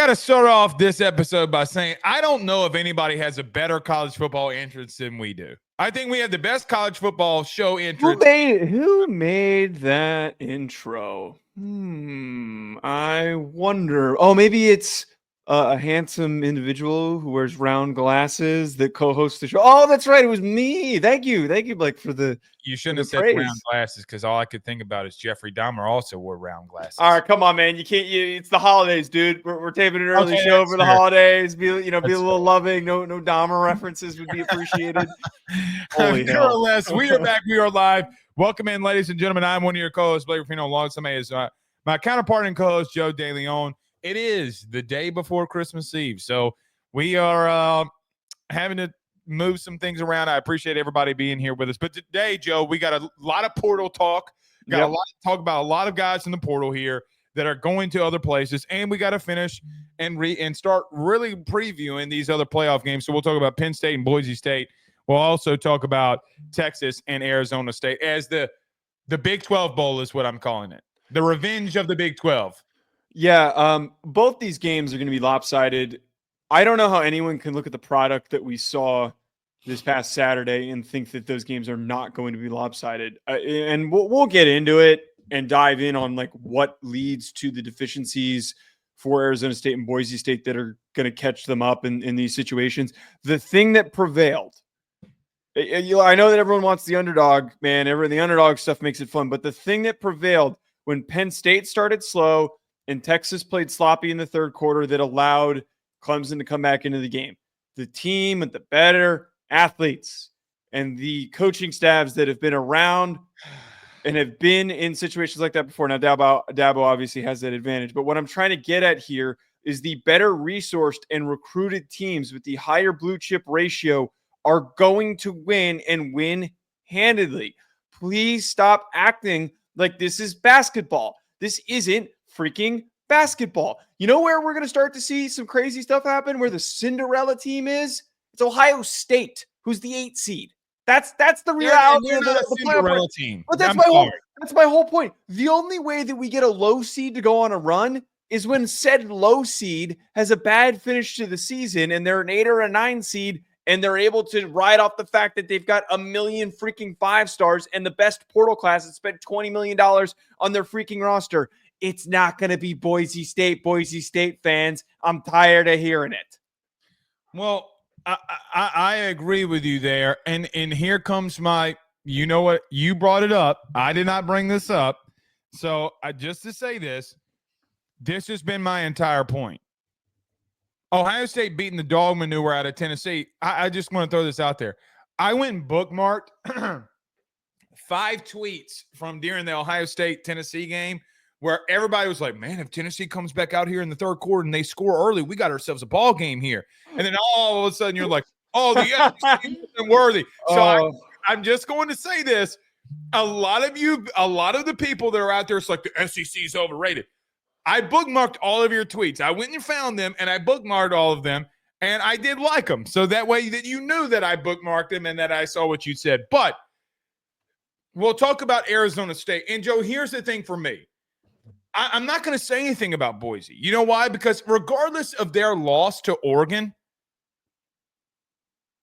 got to start off this episode by saying I don't know if anybody has a better college football entrance than we do. I think we have the best college football show entrance. Who made that intro? I wonder. Oh, maybe it's a handsome individual who wears round glasses that co-hosts the show. Oh, that's right. It was me. Thank you, Blake, for the. You shouldn't have said round glasses because all I could think about is Jeffrey Dahmer also wore round glasses. All right, come on, man. You can't. It's the holidays, dude. We're taping an early show for the holidays. Be a little loving. No Dahmer references would be appreciated. Nevertheless, we are back. We are live. Welcome in, ladies and gentlemen. I'm one of your co-hosts, Blake Ruffino. Alongside me is my counterpart and co-host, Joe DeLeone. It is the day before Christmas Eve, so we are having to move some things around. I appreciate everybody being here with us. But today, Joe, we got a lot of portal talk. Got a lot to talk about. A lot of guys in the portal here that are going to other places, and we got to finish and start really previewing these other playoff games. So we'll talk about Penn State and Boise State. We'll also talk about Texas and Arizona State as the Big 12 Bowl is what I'm calling it. The revenge of the Big 12. Yeah, both these games are going to be lopsided. I don't know how anyone can look at the product that we saw this past Saturday and think that those games are not going to be lopsided. And we'll get into it and dive in on like what leads to the deficiencies for Arizona State and Boise State that are going to catch them up in these situations. The thing that prevailed, I know that everyone wants the underdog, man. The underdog stuff makes it fun. But the thing that prevailed when Penn State started slow and Texas played sloppy in the third quarter that allowed Clemson to come back into the game. The team and the better athletes and the coaching staffs that have been around and have been in situations like that before. Now, Dabo obviously has that advantage. But what I'm trying to get at here is the better resourced and recruited teams with the higher blue chip ratio are going to win and win handedly. Please stop acting like this is basketball. This isn't freaking basketball. You know where we're going to start to see some crazy stuff happen? Where the Cinderella team is? It's Ohio State, who's the 8th seed. That's the reality of the Cinderella team. But that's my whole point. The only way that we get a low seed to go on a run is when said low seed has a bad finish to the season and they're an 8 or a 9 seed and they're able to ride off the fact that they've got a million freaking 5-stars and the best portal class that spent $20 million on their freaking roster. It's not going to be Boise State fans. I'm tired of hearing it. Well, I agree with you there. And here comes my, you know what? You brought it up. I did not bring this up. So just to say this has been my entire point. Ohio State beating the dog manure out of Tennessee. I just want to throw this out there. I went and bookmarked 5 tweets from during the Ohio State-Tennessee game where everybody was like, man, if Tennessee comes back out here in the third quarter and they score early, we got ourselves a ball game here. And then all of a sudden you're like, oh, the SEC isn't worthy. So I'm just going to say this. A lot of the people that are out there, it's like the SEC is overrated. I bookmarked all of your tweets. I went and found them, and I bookmarked all of them, and I did like them. So that way that you knew that I bookmarked them and that I saw what you said. But we'll talk about Arizona State. And, Joe, here's the thing for me. I'm not going to say anything about Boise. You know why? Because regardless of their loss to Oregon,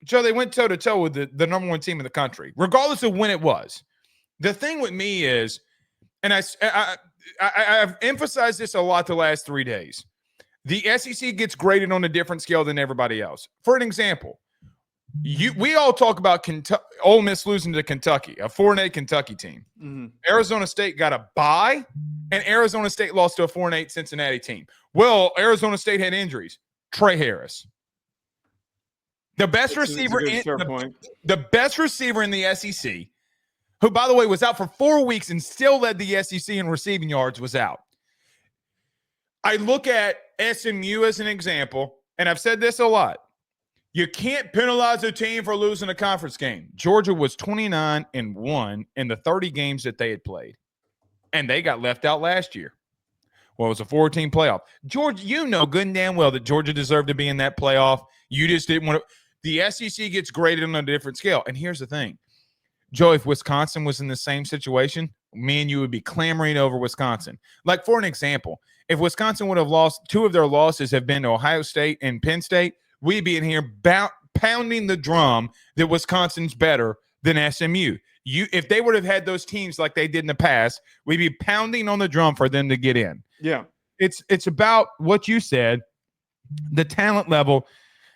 Joe, they went toe-to-toe with the number one team in the country, regardless of when it was. The thing with me is, and I've emphasized this a lot the last 3 days, the SEC gets graded on a different scale than everybody else. For an example, we all talk about Ole Miss losing to Kentucky, a 4-8 Kentucky team. Mm-hmm. Arizona State got a bye, and Arizona State lost to a 4-8 Cincinnati team. Well, Arizona State had injuries. Trey Harris. The best receiver in the SEC, who, by the way, was out for 4 weeks and still led the SEC in receiving yards, was out. I look at SMU as an example, and I've said this a lot. You can't penalize a team for losing a conference game. Georgia was 29-1 in the 30 games that they had played, and they got left out last year. Well, it was a 4-team playoff. Georgia, you know good and damn well that Georgia deserved to be in that playoff. You just didn't want to. The SEC gets graded on a different scale. And here's the thing. Joe, if Wisconsin was in the same situation, me and you would be clamoring over Wisconsin. Like, for an example, If Wisconsin would have lost, 2 of their losses have been to Ohio State and Penn State, we'd be in here pounding the drum that Wisconsin's better than SMU. If they would have had those teams like they did in the past, we'd be pounding on the drum for them to get in. Yeah. It's about what you said, the talent level,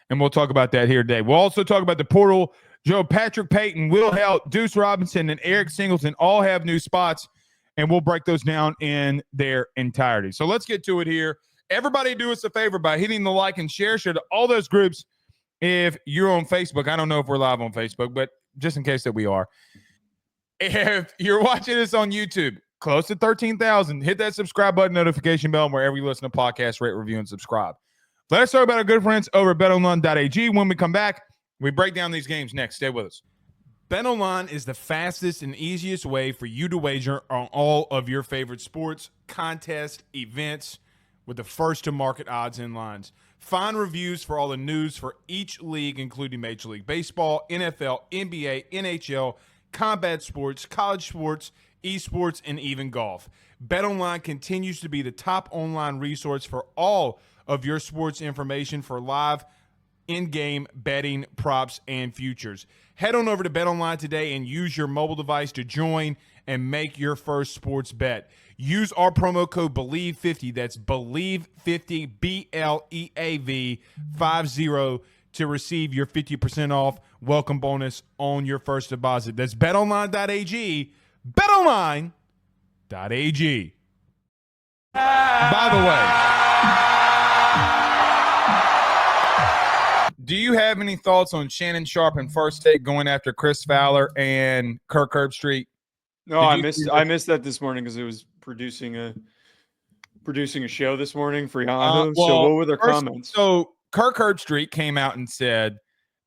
and we'll talk about that here today. We'll also talk about the portal. Joe, Patrick Payton, Will Heldt, Duce Robinson, and Eric Singleton all have new spots, and we'll break those down in their entirety. So let's get to it here. Everybody do us a favor by hitting the like and share to all those groups. If you're on Facebook, I don't know if we're live on Facebook, but just in case that we are. If you're watching this on YouTube, close to 13,000, hit that subscribe button, notification bell, wherever you listen to podcasts, rate, review, and subscribe. Let's talk about our good friends over at betonline.ag. When we come back, we break down these games next. Stay with us. BetOnline is the fastest and easiest way for you to wager on all of your favorite sports, contests, events with the first-to-market odds and lines. Find reviews for all the news for each league, including Major League Baseball, NFL, NBA, NHL, combat sports, college sports, esports, and even golf. BetOnline continues to be the top online resource for all of your sports information for live in-game betting, props, and futures. Head on over to BetOnline today and use your mobile device to join and make your first sports bet. Use our promo code BELIEVE50, that's BELIEVE50, BLEAV 50, to receive your 50% off welcome bonus on your first deposit. That's betonline.ag, betonline.ag. By the way, do you have any thoughts on Shannon Sharpe and First Take going after Chris Fowler and Kirk Herbstreit? No, I missed that this morning because it was producing a show this morning for Yahoo. So what were their comments? So Kirk Herbstreit came out and said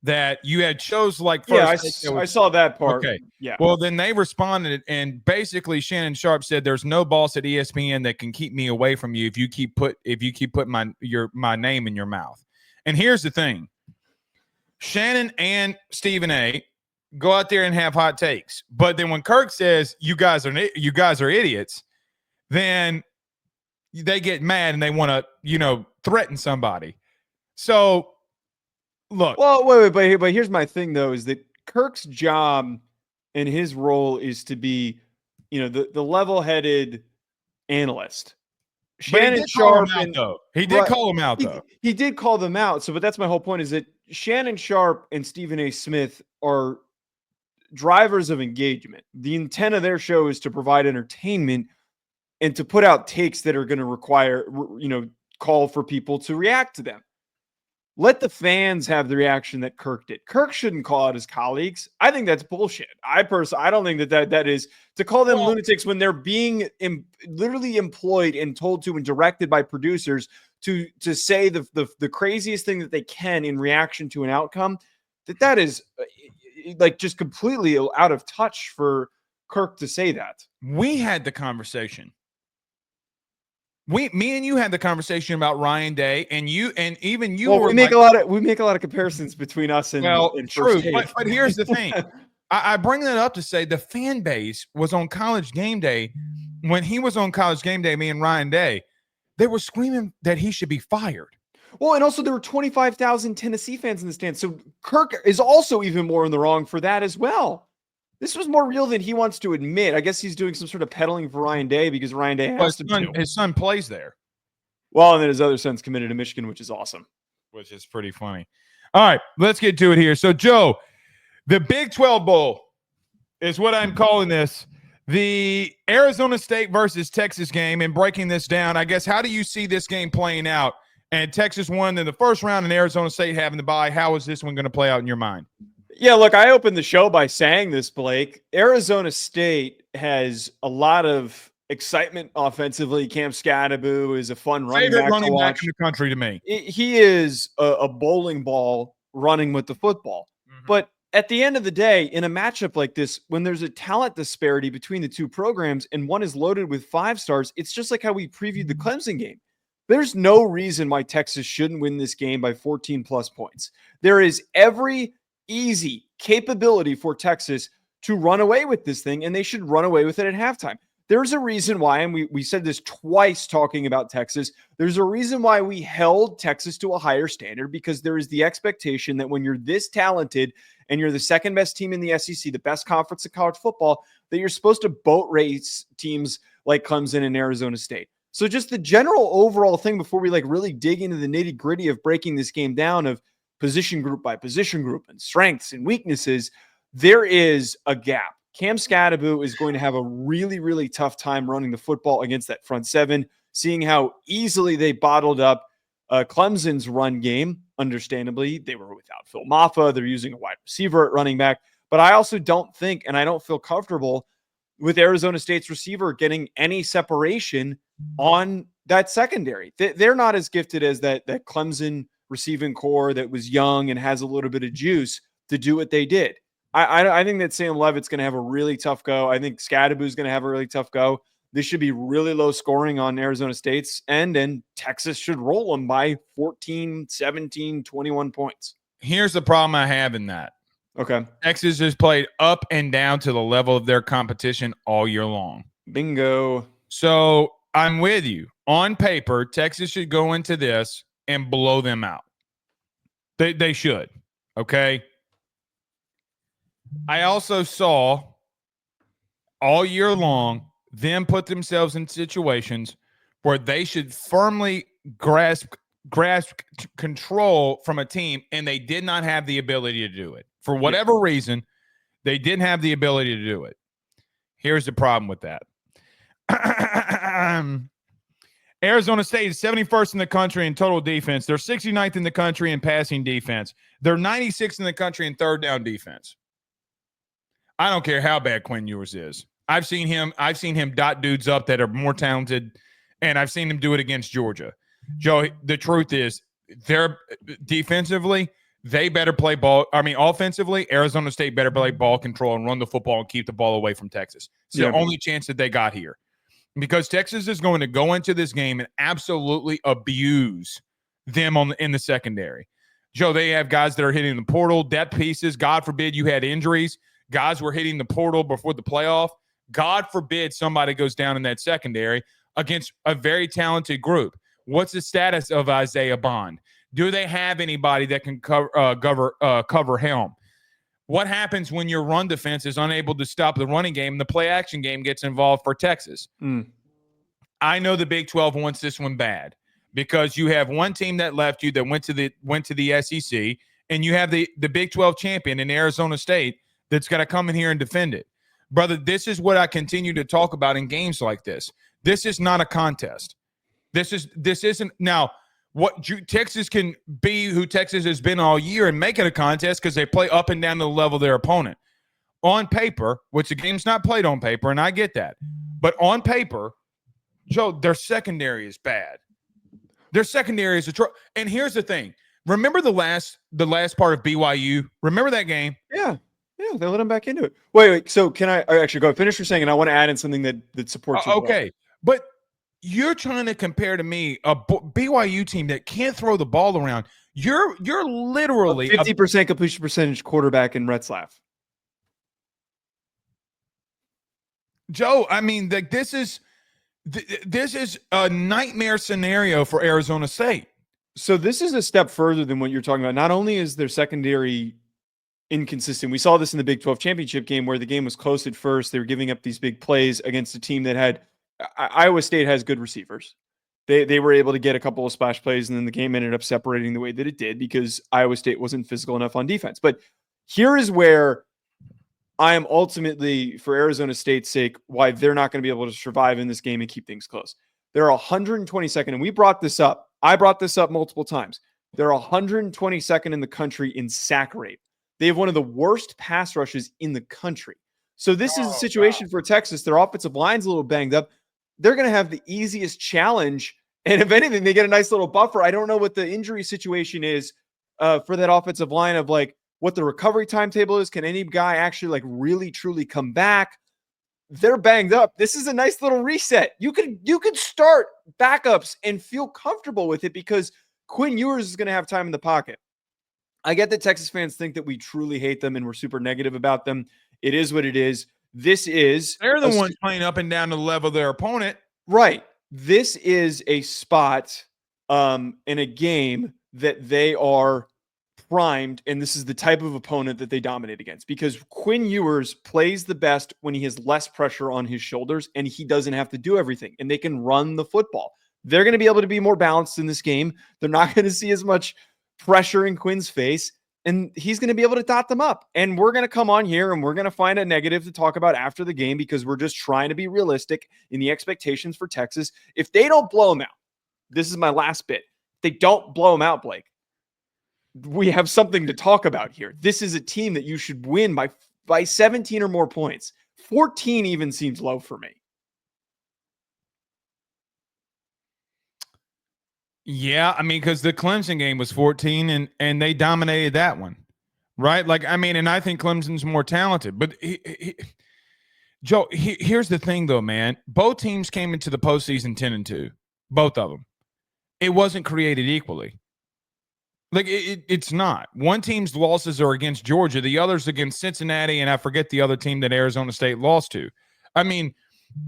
that you had shows like First I saw that part. Okay. Yeah. Well, then they responded, and basically Shannon Sharpe said, "There's no boss at ESPN that can keep me away from you if you keep putting my name in your mouth." And here's the thing: Shannon and Stephen A. go out there and have hot takes, but then when Kirk says you guys are idiots, then they get mad and they want to threaten somebody. So. Look. Well, wait, but here's my thing though: is that Kirk's job and his role is to be, the level-headed analyst. Shannon Sharpe, he did call him out though. He did call them out. So, but that's my whole point: is that Shannon Sharpe and Stephen A. Smith are drivers of engagement. The intent of their show is to provide entertainment and to put out takes that are going to require, call for people to react to them. Let the fans have the reaction that Kirk did. Kirk shouldn't call out his colleagues. I think that's bullshit. I don't think that is to call them lunatics when they're being literally employed and told to and directed by producers to say the craziest thing that they can in reaction to an outcome. That is like just completely out of touch for Kirk to say that. We had the conversation. Me and you had the conversation about Ryan Day, and even you. Well, we make a lot of comparisons between us and true. But here's the thing: I bring that up to say the fan base was on College Game Day when he was on College Game Day. Me and Ryan Day, they were screaming that he should be fired. Well, and also there were 25,000 Tennessee fans in the stands, so Kirk is also even more in the wrong for that as well. This was more real than he wants to admit. I guess he's doing some sort of peddling for Ryan Day because Ryan Day has his son plays there. Well, and then his other son's committed to Michigan, which is awesome. Which is pretty funny. All right, let's get to it here. So, Joe, the Big 12 Bowl is what I'm calling this. The Arizona State versus Texas game, and breaking this down, I guess, how do you see this game playing out? And Texas won in the first round and Arizona State having the bye. How is this one going to play out in your mind? Yeah, look, I opened the show by saying this, Blake. Arizona State has a lot of excitement offensively. Cam Scadaboo is a fun running back to watch. In the country to me. He is a bowling ball running with the football. Mm-hmm. But at the end of the day, in a matchup like this, when there's a talent disparity between the two programs and one is loaded with 5 stars, it's just like how we previewed the Clemson game. There's no reason why Texas shouldn't win this game by 14-plus points. There is every easy capability for Texas to run away with this thing, and they should run away with it at halftime. There's a reason why, and we said this twice talking about Texas, there's a reason why we held Texas to a higher standard, because there is the expectation that when you're this talented and you're the second best team in the SEC, the best conference in college football, that you're supposed to boat race teams like Clemson and Arizona State. So just the general overall thing before we really dig into the nitty gritty of breaking this game down of position group by position group and strengths and weaknesses, there is a gap. Cam Scadaboo is going to have a really, really tough time running the football against that front seven, seeing how easily they bottled up Clemson's run game. Understandably, they were without Phil Maffa. They're using a wide receiver at running back. But I also don't think, and I don't feel comfortable with Arizona State's receiver getting any separation on that secondary. They're not as gifted as that Clemson receiving core that was young and has a little bit of juice to do what they did. I think that Sam Levitt's going to have a really tough go. I think Scadaboo's going to have a really tough go. This should be really low scoring on Arizona State's end, and Texas should roll them by 14, 17, 21 points. Here's the problem I have in that. Okay. Texas has played up and down to the level of their competition all year long. Bingo. So I'm with you. On paper, Texas should go into this and blow them out. They should. Okay. I also saw all year long them put themselves in situations where they should firmly grasp control from a team, and they did not have the ability to do it. For whatever reason, they didn't have the ability to do it. Here's the problem with that. Arizona State is 71st in the country in total defense. They're 69th in the country in passing defense. They're 96th in the country in third down defense. I don't care how bad Quinn Ewers is. I've seen him dot dudes up that are more talented, and I've seen him do it against Georgia. Joe, the truth is, they're defensively, they better play ball. I mean, offensively, Arizona State better play ball control and run the football and keep the ball away from Texas. It's the only chance that they got here. Because Texas is going to go into this game and absolutely abuse them in the secondary. Joe, they have guys that are hitting the portal, depth pieces. God forbid you had injuries. Guys were hitting the portal before the playoff. God forbid somebody goes down in that secondary against a very talented group. What's the status of Isaiah Bond? Do they have anybody that can cover Helm? What happens when your run defense is unable to stop the running game and the play action game gets involved for Texas? I know the Big 12 wants this one bad because you have one team that left you that went to the SEC, and you have the Big 12 champion in Arizona State that's got to come in here and defend it. Brother, this is what I continue to talk about in games like this. This is not a contest. This isn't now what Texas can be who Texas has been all year and make it a contest because they play up and down to the level of their opponent. On paper, which the game's not played on paper, and I get that. But on paper, Joe, their secondary is bad. Their secondary is and here's the thing. Remember the last part of BYU? Remember that game? Yeah, they let him back into it. Wait. So can I actually go finish your saying, and I want to add in something that supports you. Okay, but you're trying to compare to me a BYU team that can't throw the ball around. You're literally 50% completion percentage quarterback in Retzlaff. Joe, I mean, this is a nightmare scenario for Arizona State. So this is a step further than what you're talking about. Not only is their secondary inconsistent, we saw this in the Big 12 championship game where the game was close at first. They were giving up these big plays against a team that had Iowa State has good receivers. They were able to get a couple of splash plays, and then the game ended up separating the way that it did because Iowa State wasn't physical enough on defense. But here is where I am ultimately, for Arizona State's sake, why they're not going to be able to survive in this game and keep things close. They're 122nd, and we brought this up. I brought this up multiple times. They're 122nd in the country in sack rate. They have one of the worst pass rushes in the country. So this is a situation for Texas. Their offensive line's a little banged up. They're going to have the easiest challenge. And if anything, they get a nice little buffer. I don't know what the injury situation is for that offensive line of what the recovery timetable is. Can any guy actually really truly come back? They're banged up. This is a nice little reset. You could start backups and feel comfortable with it because Quinn Ewers is going to have time in the pocket. I get that Texas fans think that we truly hate them and we're super negative about them. It is what it is. This is They're the ones playing up and down to the level of their opponent. Right. This is a spot in a game that they are primed, and this is the type of opponent that they dominate against, because Quinn Ewers plays the best when he has less pressure on his shoulders and he doesn't have to do everything, and they can run the football. They're going to be able to be more balanced in this game. They're not going to see as much pressure in Quinn's face, and he's going to be able to dot them up. And we're going to come on here and we're going to find a negative to talk about after the game, because we're just trying to be realistic in the expectations for Texas. If they don't blow them out, this is my last bit. If they don't blow them out, Blake, we have something to talk about here. This is a team that you should win by 17 or more points. 14 even seems low for me. Yeah, I mean, because the Clemson game was 14 and they dominated that one, right? Like, I mean, and I think Clemson's more talented. But, Joe, here's the thing, though, man. Both teams came into the postseason 10-2, both of them. It wasn't created equally. Like, it's not. One team's losses are against Georgia. The other's against Cincinnati, and I forget the other team that Arizona State lost to. I mean,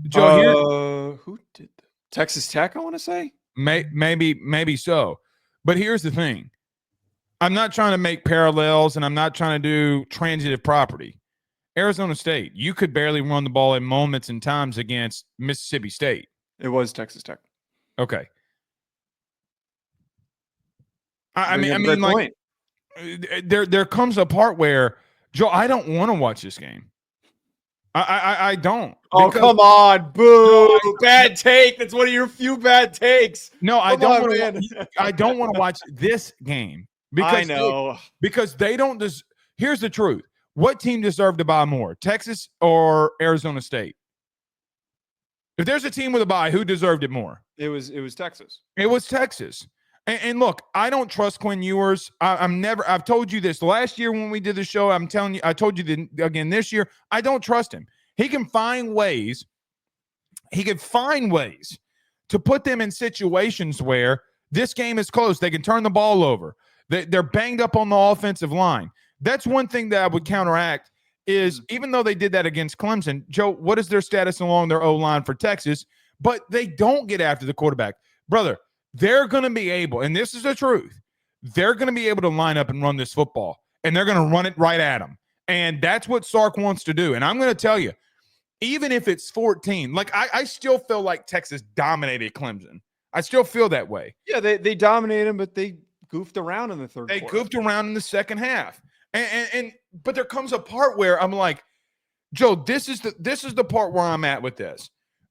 Joe, who did that? Texas Tech, I want to say? Maybe so. But here's the thing. I'm not trying to make parallels, and I'm not trying to do transitive property. Arizona State, you could barely run the ball in moments and times against Mississippi State. It was Texas Tech. Okay. I mean, like, there comes a part where, Joe, I don't want to watch this game. I don't. Oh, come on. Boo. No, bad take. That's one of your few bad takes. No, I don't want to watch this game. Because I know. Because they don't here's the truth. What team deserved to buy more, Texas or Arizona State? If there's a team with a bye, who deserved it more? It was Texas. It was Texas. And look, I don't trust Quinn Ewers. I've told you this last year when we did the show. I'm telling you, I told you again this year, I don't trust him. He can find ways to put them in situations where this game is close. They can turn the ball over. They're banged up on the offensive line. That's one thing that I would counteract is, even though they did that against Clemson, Joe, what is their status along their O-line for Texas? But they don't get after the quarterback. Brother, they're going to be able, and this is the truth, they're going to be able to line up and run this football, and they're going to run it right at them. And that's what Sark wants to do. And I'm going to tell you, even if it's 14, like I still feel like Texas dominated Clemson. I still feel that way. Yeah, they dominated them, but they goofed around in the third quarter. They goofed around in the second half. But there comes a part where I'm like, Joe, this is the part where I'm at with this.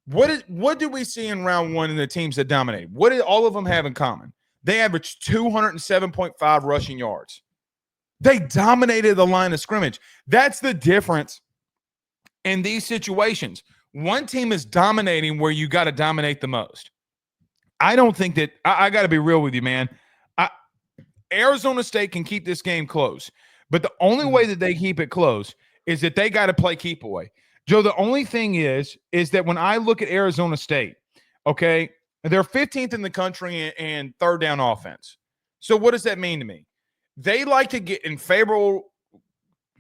What did we see in round one in the teams that dominated? What did all of them have in common? They averaged 207.5 rushing yards. They dominated the line of scrimmage. That's the difference in these situations. One team is dominating where you got to dominate the most. I don't think that – I got to be real with you, man. Arizona State can keep this game close, but the only way that they keep it close is that they got to play keep away. Joe, the only thing is that when I look at Arizona State, okay, they're 15th in the country and third down offense. So what does that mean to me? They like to get in favorable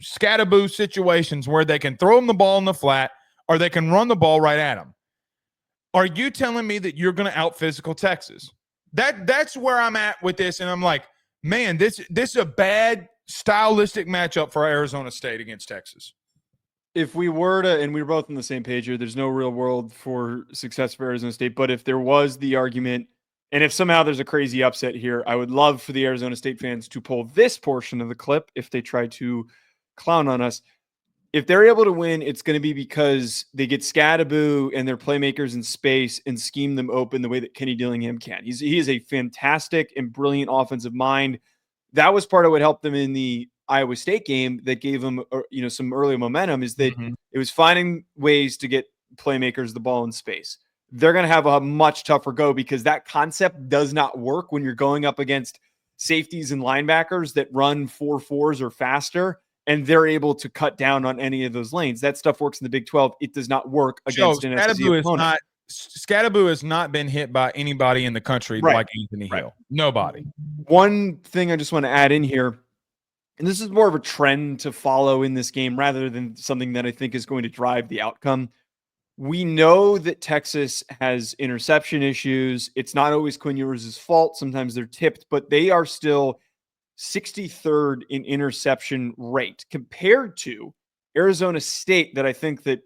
scataboo situations where they can throw them the ball in the flat or they can run the ball right at them. Are you telling me that you're going to out-physical Texas? That's where I'm at with this, and I'm like, man, this is a bad stylistic matchup for Arizona State against Texas. If we were to, and we were both on the same page here, there's no real world for success for Arizona State. But if there was the argument, and if somehow there's a crazy upset here, I would love for the Arizona State fans to pull this portion of the clip if they try to clown on us. If they're able to win, it's going to be because they get scataboo and their playmakers in space and scheme them open the way that Kenny Dillingham can. He is a fantastic and brilliant offensive mind. That was part of what helped them in the Iowa State game that gave them, some early momentum, is that it was finding ways to get playmakers the ball in space. They're going to have a much tougher go because that concept does not work when you're going up against safeties and linebackers that run 4.4s or faster, and they're able to cut down on any of those lanes. That stuff works in the Big 12. It does not work against an SEC opponent. Scataboo has not been hit by anybody in the country like Anthony Hill. Nobody. One thing I just want to add in here, and this is more of a trend to follow in this game rather than something that I think is going to drive the outcome. We know that Texas has interception issues. It's not always Quinn Ewers' fault. Sometimes they're tipped, but they are still 63rd in interception rate compared to Arizona State, that I think that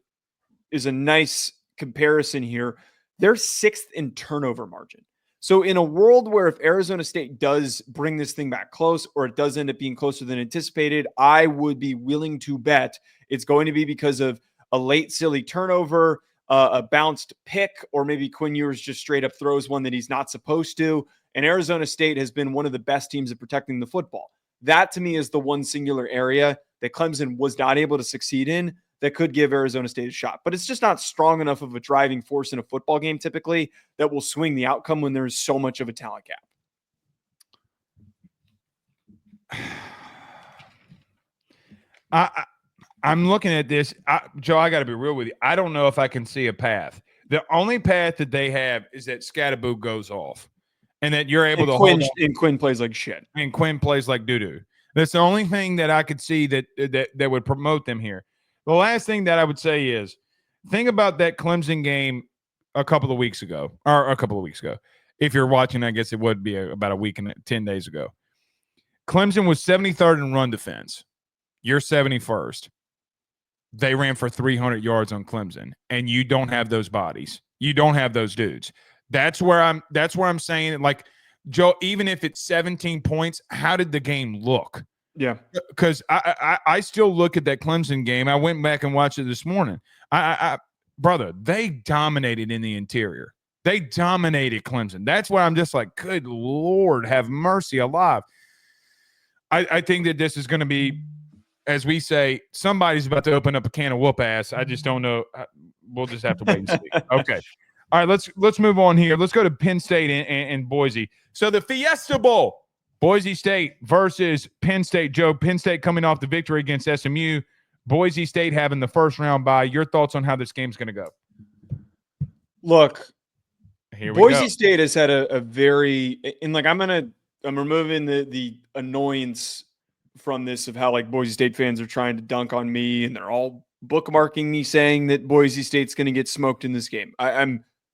is a nice comparison here. They're 6th in turnover margin. So in a world where if Arizona State does bring this thing back close, or it does end up being closer than anticipated, I would be willing to bet it's going to be because of a late silly turnover, a bounced pick, or maybe Quinn Ewers just straight up throws one that he's not supposed to. And Arizona State has been one of the best teams at protecting the football. That to me is the one singular area that Clemson was not able to succeed in that could give Arizona State a shot. But it's just not strong enough of a driving force in a football game typically that will swing the outcome when there's so much of a talent gap. I'm looking at this. Joe, I got to be real with you. I don't know if I can see a path. The only path that they have is that Scatterboo goes off and that you're able to hold on. And Quinn plays like shit. And Quinn plays like doo-doo. That's the only thing that I could see that would promote them here. The last thing that I would say is think about that Clemson game a couple of weeks ago. If you're watching, I guess it would be about a week and 10 days ago. Clemson was 73rd in run defense. You're 71st. They ran for 300 yards on Clemson, and you don't have those bodies. You don't have those dudes. That's where I'm saying, like, Joe, even if it's 17 points, how did the game look? Yeah. Because I still look at that Clemson game. I went back and watched it this morning. Brother, they dominated in the interior. They dominated Clemson. That's why I'm just like, good Lord, have mercy alive. I think that this is going to be, as we say, somebody's about to open up a can of whoop ass. I just don't know. We'll just have to wait and see. Okay. All right, let's move on here. Let's go to Penn State and Boise. So the Fiesta Bowl, Boise State versus Penn State. Joe, Penn State coming off the victory against SMU. Boise State having the first round bye. Your thoughts on how this game's going to go? Look, here we Boise go. State has had a very, and like I'm removing the annoyance from this of how like Boise State fans are trying to dunk on me and they're all bookmarking me saying that Boise State's going to get smoked in this game.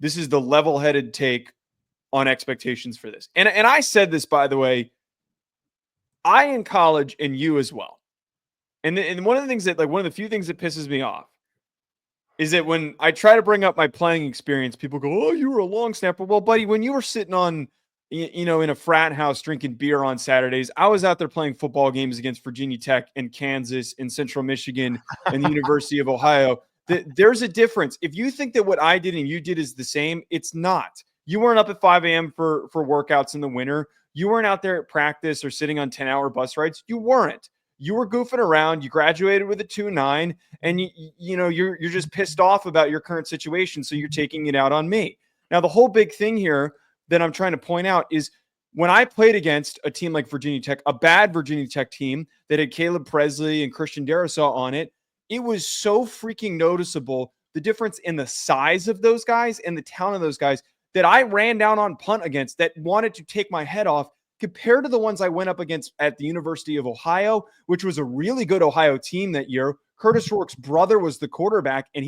This is the level-headed take on expectations for this. And I said this, by the way, I in college and you as well. And one of the things that, like, one of the few things that pisses me off is that when I try to bring up my playing experience, people go, oh, you were a long snapper. Well, buddy, when you were sitting on, in a frat house drinking beer on Saturdays, I was out there playing football games against Virginia Tech and Kansas and Central Michigan and the University of Ohio. There's a difference. If you think that what I did and you did is the same, it's not. You weren't up at 5 a.m. for workouts in the winter. You weren't out there at practice or sitting on 10-hour bus rides. You weren't. You were goofing around. You graduated with a 2.9, and you're just pissed off about your current situation, so you're taking it out on me. Now, the whole big thing here that I'm trying to point out is when I played against a team like Virginia Tech, a bad Virginia Tech team that had Caleb Presley and Christian Darrisaw on it, it was so freaking noticeable, the difference in the size of those guys and the talent of those guys, that I ran down on punt against that wanted to take my head off compared to the ones I went up against at the University of Ohio, which was a really good Ohio team that year. Curtis Rourke's brother was the quarterback, and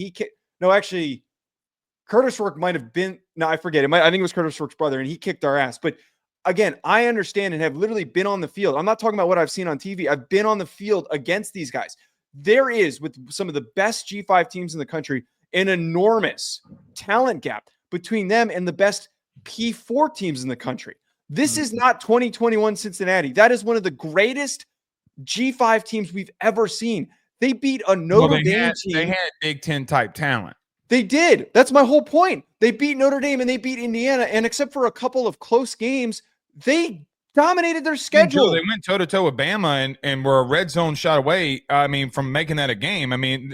Curtis Rourke might have been, no, I forget. I think it was Curtis Rourke's brother, and he kicked our ass. But again, I understand and have literally been on the field. I'm not talking about what I've seen on TV. I've been on the field against these guys. There is, with some of the best G5 teams in the country, an enormous talent gap between them and the best P4 teams in the country. This is not 2021 Cincinnati. That is one of the greatest G5 teams we've ever seen. They beat a Notre Dame team. They had Big Ten type talent. They did. That's my whole point. They beat Notre Dame and they beat Indiana. And except for a couple of close games, they dominated their schedule. They went toe-to-toe with Bama and were a red zone shot away, from making that a game.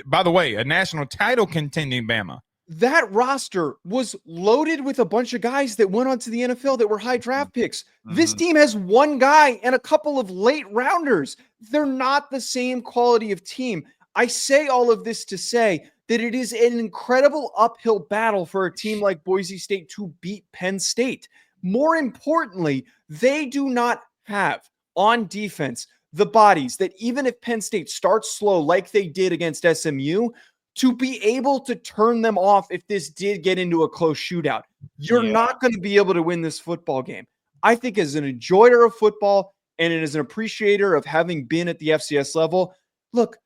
By the way, a national title contending Bama. That roster was loaded with a bunch of guys that went on to the NFL that were high draft picks. Mm-hmm. This team has one guy and a couple of late rounders. They're not the same quality of team. I say all of this to say that it is an incredible uphill battle for a team like Boise State to beat Penn State. More importantly, they do not have on defense the bodies that even if Penn State starts slow like they did against SMU, to be able to turn them off if this did get into a close shootout. You're not going to be able to win this football game. I think as an enjoyer of football and as an appreciator of having been at the FCS level, look,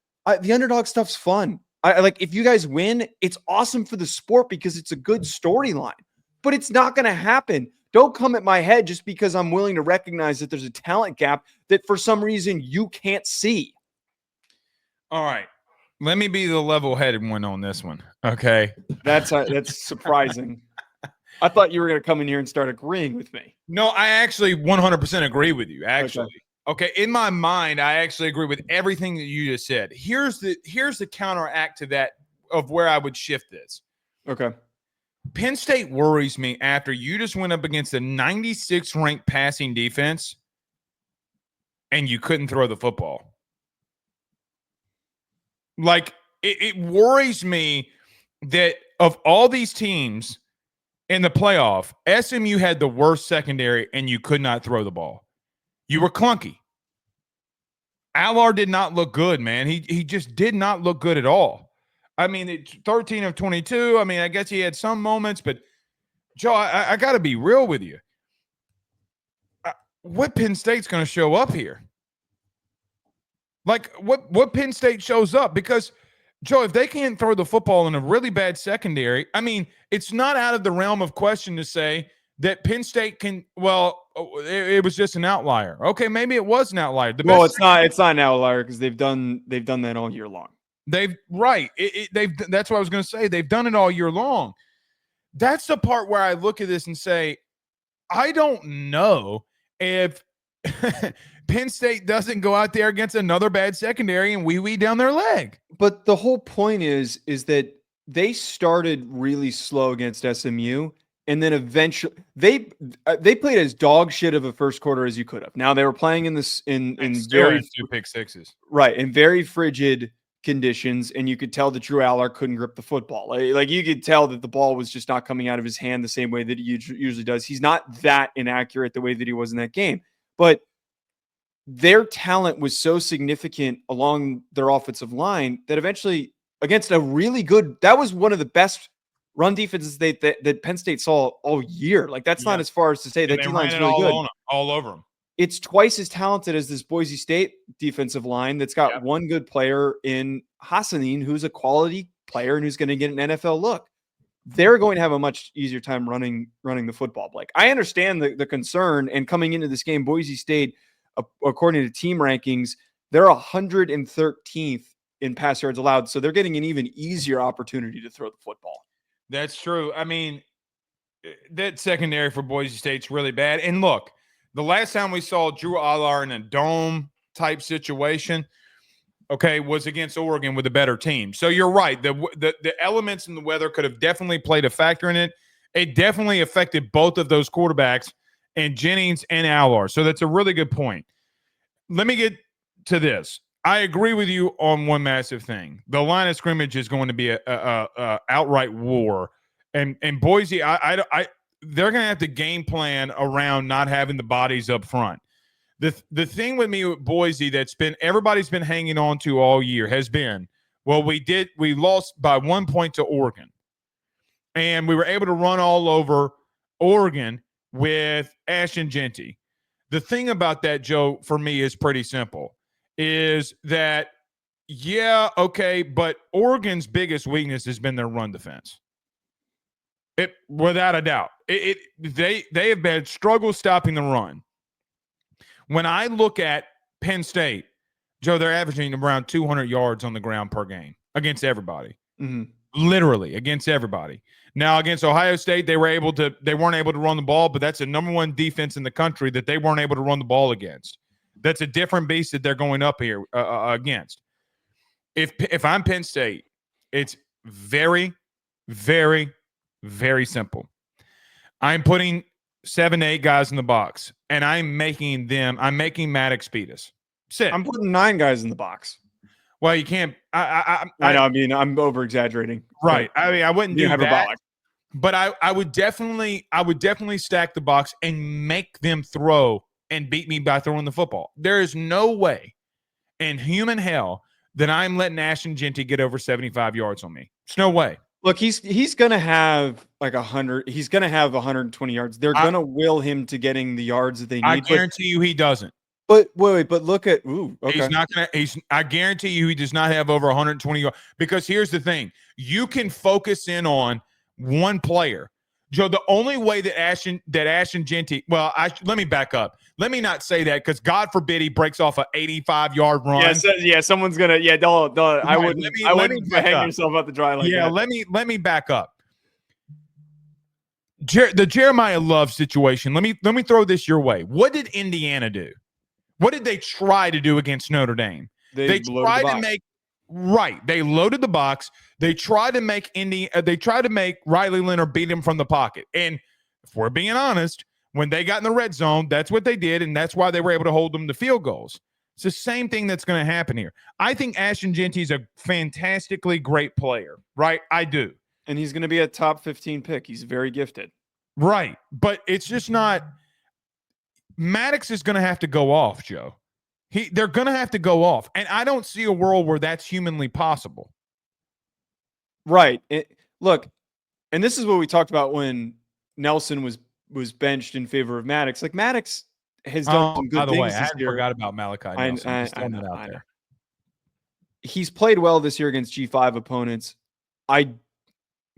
the underdog stuff's fun. I like if you guys win, it's awesome for the sport because it's a good storyline, but it's not going to happen. Don't come at my head just because I'm willing to recognize that there's a talent gap that for some reason you can't see. All right. Let me be the level-headed one on this one. Okay. That's surprising. I thought you were going to come in here and start agreeing with me. No, I actually 100% agree with you, actually. Okay. In my mind, I actually agree with everything that you just said. Here's the counteract to that of where I would shift this. Okay. Penn State worries me after you just went up against a 96th ranked passing defense and you couldn't throw the football. Like, it worries me that of all these teams in the playoff, SMU had the worst secondary and you could not throw the ball. You were clunky. Allard did not look good, man. He just did not look good at all. I mean, 13 of 22. I mean, I guess he had some moments, but Joe, I got to be real with you. What Penn State's going to show up here? Like, what Penn State shows up? Because, Joe, if they can't throw the football in a really bad secondary, I mean, it's not out of the realm of question to say that Penn State can, well, it was just an outlier. Okay, maybe it was an outlier. It's not an outlier because they've done that all year long. That's what I was going to say. They've done it all year long. That's the part where I look at this and say, I don't know if Penn State doesn't go out there against another bad secondary and wee down their leg. But the whole point is that they started really slow against SMU, and then eventually they played as dog shit of a first quarter as you could have. Now they were playing in very 2 pick sixes, right, in very frigid conditions, and you could tell that Drew Allard couldn't grip the football. Like you could tell that the ball was just not coming out of his hand the same way that he usually does. He's not that inaccurate the way that he was in that game, but their talent was so significant along their offensive line that eventually against a really good, that was one of the best run defenses that Penn State saw all year. Like that's not as far as to say that D-line's really good. All over them. It's twice as talented as this Boise State defensive line that's got one good player in Hassanin, who's a quality player and who's going to get an NFL look. They're going to have a much easier time running the football, Blake. I understand the concern, and coming into this game, Boise State, according to team rankings, they're 113th in pass yards allowed, so they're getting an even easier opportunity to throw the football. That's true. I mean, that secondary for Boise State's really bad. And look, the last time we saw Drew Allard in a dome-type situation, okay, was against Oregon with a better team. So you're right. The elements in the weather could have definitely played a factor in it. It definitely affected both of those quarterbacks, and Jennings and Allard. So that's a really good point. Let me get to this. I agree with you on one massive thing. The line of scrimmage is going to be a outright war. And Boise, they're going to have to game plan around not having the bodies up front. The thing with me with Boise everybody's been hanging on to all year has been, well, we lost by 1 point to Oregon. And we were able to run all over Oregon with Ashton Genty. The thing about that, Joe, for me is pretty simple, is that, but Oregon's biggest weakness has been their run defense. Without a doubt. They have had struggle stopping the run. When I look at Penn State, Joe, they're averaging around 200 yards on the ground per game against everybody. Mm-hmm. Literally against everybody. Now against Ohio State, they weren't able to run the ball, but that's the number one defense in the country that they weren't able to run the ball against. That's a different beast that they're going up here against. If I'm Penn State, it's very, very, very simple. I'm putting 7 to 8 guys in the box, and I'm making Maddox beat us. I'm putting 9 guys in the box. Well, you can't. I know. I mean, I'm over exaggerating. Right. I mean, I wouldn't do hyperbolic. that. But I would definitely stack the box and make them throw and beat me by throwing the football. There is no way in human hell that I'm letting Ashton Jeanty get over 75 yards on me. It's no way. Look, he's going to have like 100. He's going to have 120 yards. They're going to will him to getting the yards that they need. I guarantee you he doesn't. But wait, but look at okay. He's not gonna. I guarantee you he does not have over 120 yards. Because here's the thing: you can focus in on one player. Joe, the only way that Ashton Jeanty, well, let me back up. Let me not say that because God forbid he breaks off an 85-yard run. Yeah, someone's gonna. Yeah, don't. I wouldn't. I wouldn't hang yourself out the dry like that. Yeah, let me back up. The Jeremiah Love situation. Let me throw this your way. What did Indiana do? What did they try to do against Notre Dame? They tried to make They loaded the box. They tried to make Riley Leonard beat him from the pocket. And if we're being honest, when they got in the red zone, that's what they did, and that's why they were able to hold them to field goals. It's the same thing that's going to happen here. I think Ashton Jeanty is a fantastically great player, right? I do. And he's going to be a top 15 pick. He's very gifted. Right. But it's just not – Maddox is going to have to go off, Joe. They're going to have to go off. And I don't see a world where that's humanly possible. Right. Look, and this is what we talked about when Nelson was benched in favor of Maddox. Like, Maddox has done some good things this year. I forgot about Malachi Nelson. I know. He's played well this year against G5 opponents.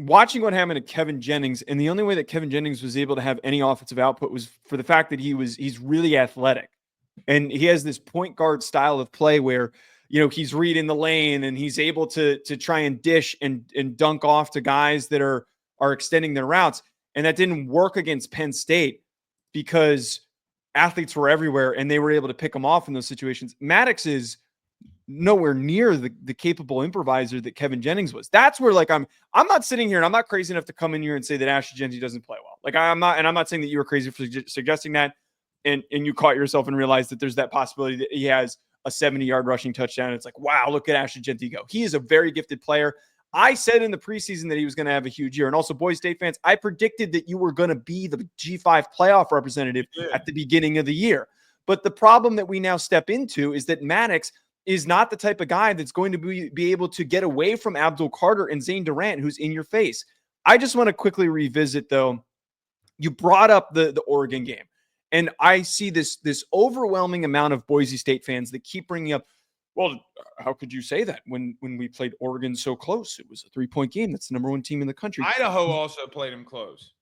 Watching what happened to Kevin Jennings, and the only way that Kevin Jennings was able to have any offensive output was for the fact that he's really athletic. And he has this point guard style of play where, he's reading the lane and he's able to try and dish and dunk off to guys that are extending their routes. And that didn't work against Penn State because athletes were everywhere and they were able to pick them off in those situations. Maddox is nowhere near the capable improviser that Kevin Jennings was. That's where, like, I'm not sitting here and I'm not crazy enough to come in here and say that Ashton Jeanty doesn't play well. Like, I'm not saying that you were crazy for suggesting that and you caught yourself and realized that there's that possibility that he has a 70-yard rushing touchdown. It's like, wow, look at Ashton Jeanty go. He is a very gifted player. I said in the preseason that he was going to have a huge year. And also, Boise State fans, I predicted that you were going to be the G5 playoff representative at the beginning of the year. But the problem that we now step into is that Maddox is not the type of guy that's going to be able to get away from Abdul Carter and Zane Durant, who's in your face. I just want to quickly revisit, though. You brought up the Oregon game, and I see this overwhelming amount of Boise State fans that keep bringing up, well, how could you say that when we played Oregon so close? It was a 3-point game. That's the number one team in the country. Idaho also played them close.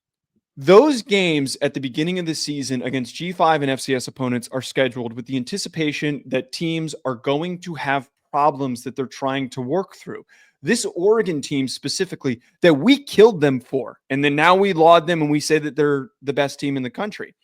Those games at the beginning of the season against G5 and FCS opponents are scheduled with the anticipation that teams are going to have problems that they're trying to work through. This Oregon team specifically that we killed them for, and then now we laud them and we say that they're the best team in the country.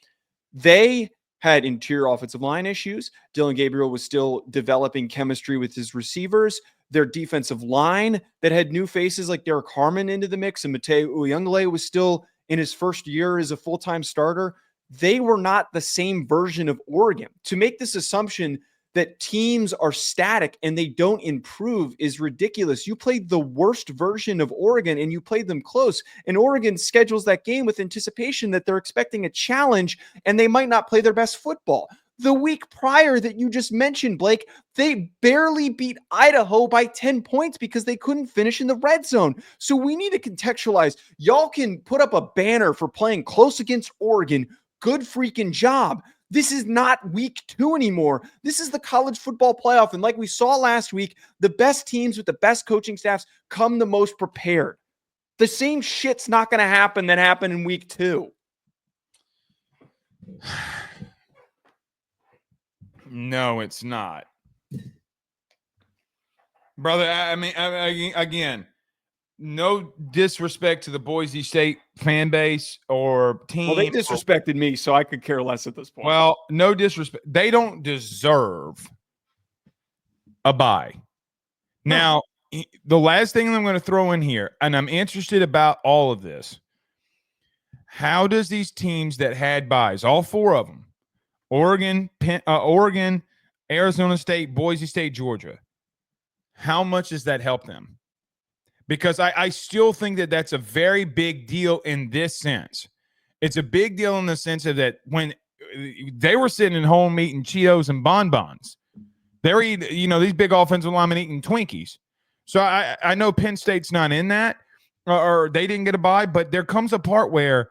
They had interior offensive line issues. Dylan Gabriel was still developing chemistry with his receivers. Their defensive line that had new faces like Derek Harmon into the mix, and Mateo Uyunglele was still in his first year as a full-time starter. They were not the same version of Oregon. To make this assumption that teams are static and they don't improve is ridiculous. You played the worst version of Oregon and you played them close. And Oregon schedules that game with anticipation that they're expecting a challenge and they might not play their best football. The week prior that you just mentioned, Blake, they barely beat Idaho by 10 points because they couldn't finish in the red zone. So we need to contextualize. Y'all can put up a banner for playing close against Oregon. Good freaking job. This is not week 2 anymore. This is the college football playoff. And like we saw last week, the best teams with the best coaching staffs come the most prepared. The same shit's not going to happen that happened in week 2. No, it's not. Brother, I mean, again, no disrespect to the Boise State fan base or team. Well, they disrespected me, so I could care less at this point. Well, no disrespect. They don't deserve a bye. Now, the last thing I'm going to throw in here, and I'm interested about all of this. How does these teams that had byes, all 4 of them, Oregon, Arizona State, Boise State, Georgia, how much does that help them? Because I still think that that's a very big deal in this sense. It's a big deal in the sense of that when they were sitting at home eating Cheetos and bonbons, They're eating, these big offensive linemen eating Twinkies. So I know Penn State's not in that, or they didn't get a bye, but there comes a part where,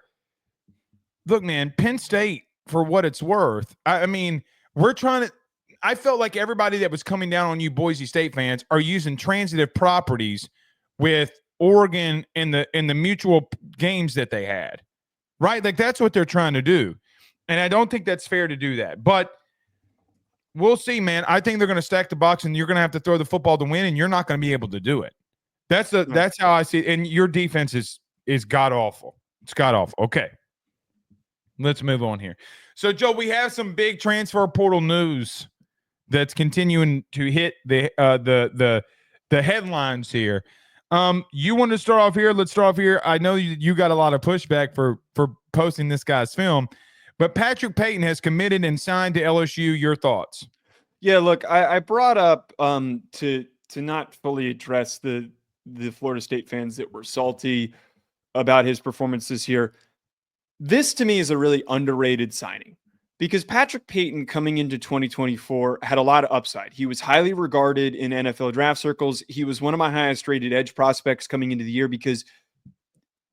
look, man, Penn State, for what it's worth, I mean, we're trying to – I felt like everybody that was coming down on you Boise State fans are using transitive properties with Oregon in the mutual games that they had, right? Like, that's what they're trying to do. And I don't think that's fair to do that. But we'll see, man. I think they're going to stack the box, and you're going to have to throw the football to win, and you're not going to be able to do it. That's how I see it. And your defense is god-awful. It's god-awful. Okay. Let's move on here. So, Joe, we have some big transfer portal news that's continuing to hit the headlines here. You want to start off here? Let's start off here. I know you got a lot of pushback for posting this guy's film, but Patrick Payton has committed and signed to LSU. Your thoughts? Yeah, look, I brought up to not fully address the Florida State fans that were salty about his performance this year. This, to me, is a really underrated signing because Patrick Payton coming into 2024 had a lot of upside. He was highly regarded in NFL draft circles. He was one of my highest rated edge prospects coming into the year because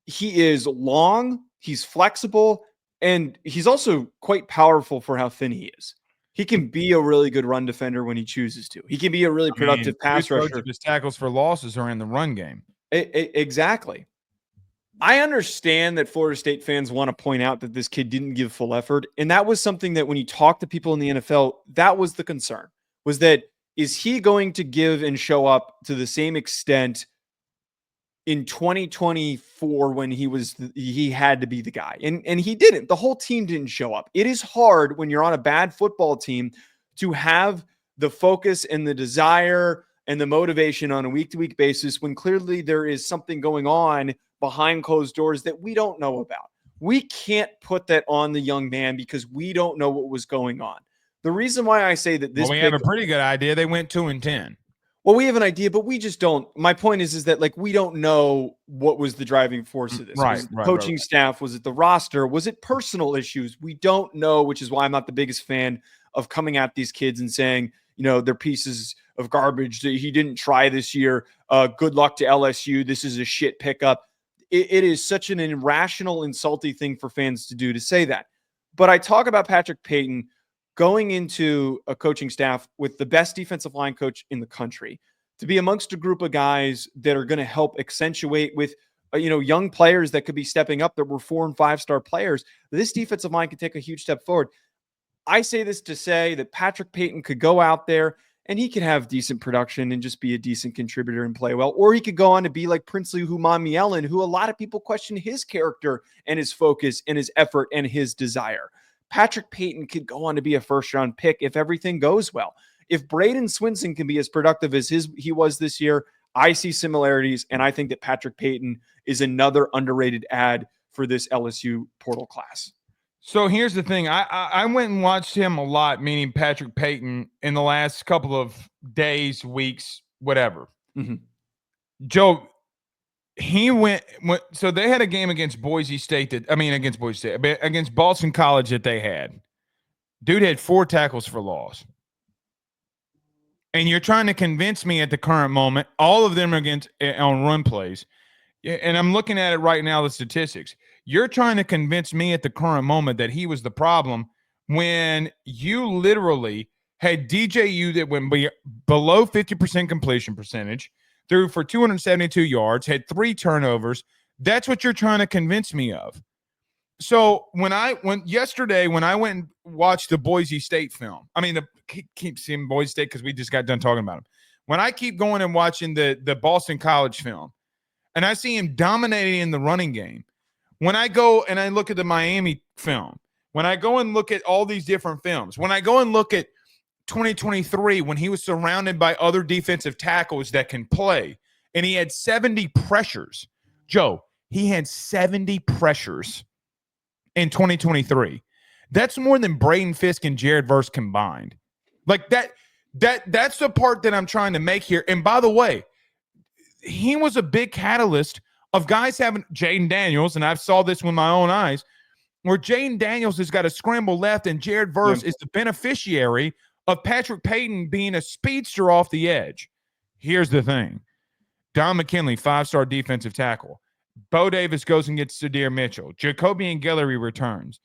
he is long, he's flexible, and he's also quite powerful for how thin he is. He can be a really good run defender when he chooses to. He can be a really productive pass rusher. His tackles for losses are in the run game. Exactly. I understand that Florida State fans want to point out that this kid didn't give full effort. And that was something that when you talk to people in the NFL, that was the concern, was that is he going to give and show up to the same extent in 2024 when he had to be the guy? And he didn't. The whole team didn't show up. It is hard when you're on a bad football team to have the focus and the desire and the motivation on a week-to-week basis when clearly there is something going on behind closed doors that we don't know about. We can't put that on the young man because we don't know what was going on. The reason why I say that this, we have a pretty good idea. They went 2-10. Well, we have an idea, but we just don't. My point is that like we don't know what was the driving force of this. Right, was it the coaching staff? Was it the roster? Was it personal issues? We don't know, which is why I'm not the biggest fan of coming at these kids and saying, they're pieces of garbage. He didn't try this year. Good luck to LSU. This is a shit pickup. It is such an irrational, insulting thing for fans to do, to say that. But I talk about Patrick Payton going into a coaching staff with the best defensive line coach in the country, to be amongst a group of guys that are going to help accentuate with, young players that could be stepping up that were 4- and 5-star players. This defensive line could take a huge step forward. I say this to say that Patrick Payton could go out there and he could have decent production and just be a decent contributor and play well. Or he could go on to be like Princely Humamielen, who a lot of people question his character and his focus and his effort and his desire. Patrick Payton could go on to be a first-round pick if everything goes well. If Braden Swinson can be as productive as he was this year, I see similarities, and I think that Patrick Payton is another underrated add for this LSU portal class. So here's the thing. I went and watched him a lot, meaning Patrick Payton, in the last couple of days, weeks, whatever. Mm-hmm. Joe, he went – so they had a game against against Boston College that they had. Dude had 4 tackles for loss. And you're trying to convince me at the current moment, all of them are on run plays. And I'm looking at it right now, the statistics. You're trying to convince me at the current moment that he was the problem when you literally had DJU that went below 50% completion percentage, threw for 272 yards, had 3 turnovers. That's what you're trying to convince me of. So yesterday when I went and watched the Boise State film, keep seeing Boise State because we just got done talking about him. When I keep going and watching the Boston College film, and I see him dominating in the running game, when I go and I look at the Miami film, when I go and look at all these different films, when I go and look at 2023 when he was surrounded by other defensive tackles that can play, and he had 70 pressures. Joe, he had 70 pressures in 2023. That's more than Braden Fisk and Jared Verse combined. Like that's the part that I'm trying to make here. And by the way, he was a big catalyst of guys having Jaden Daniels, and I saw this with my own eyes, where Jaden Daniels has got a scramble left and Jared Verse is the beneficiary of Patrick Payton being a speedster off the edge. Here's the thing. Don McKinley, 5-star defensive tackle. Bo Davis goes and gets Sadir Mitchell. Jacoby and Guillory returns.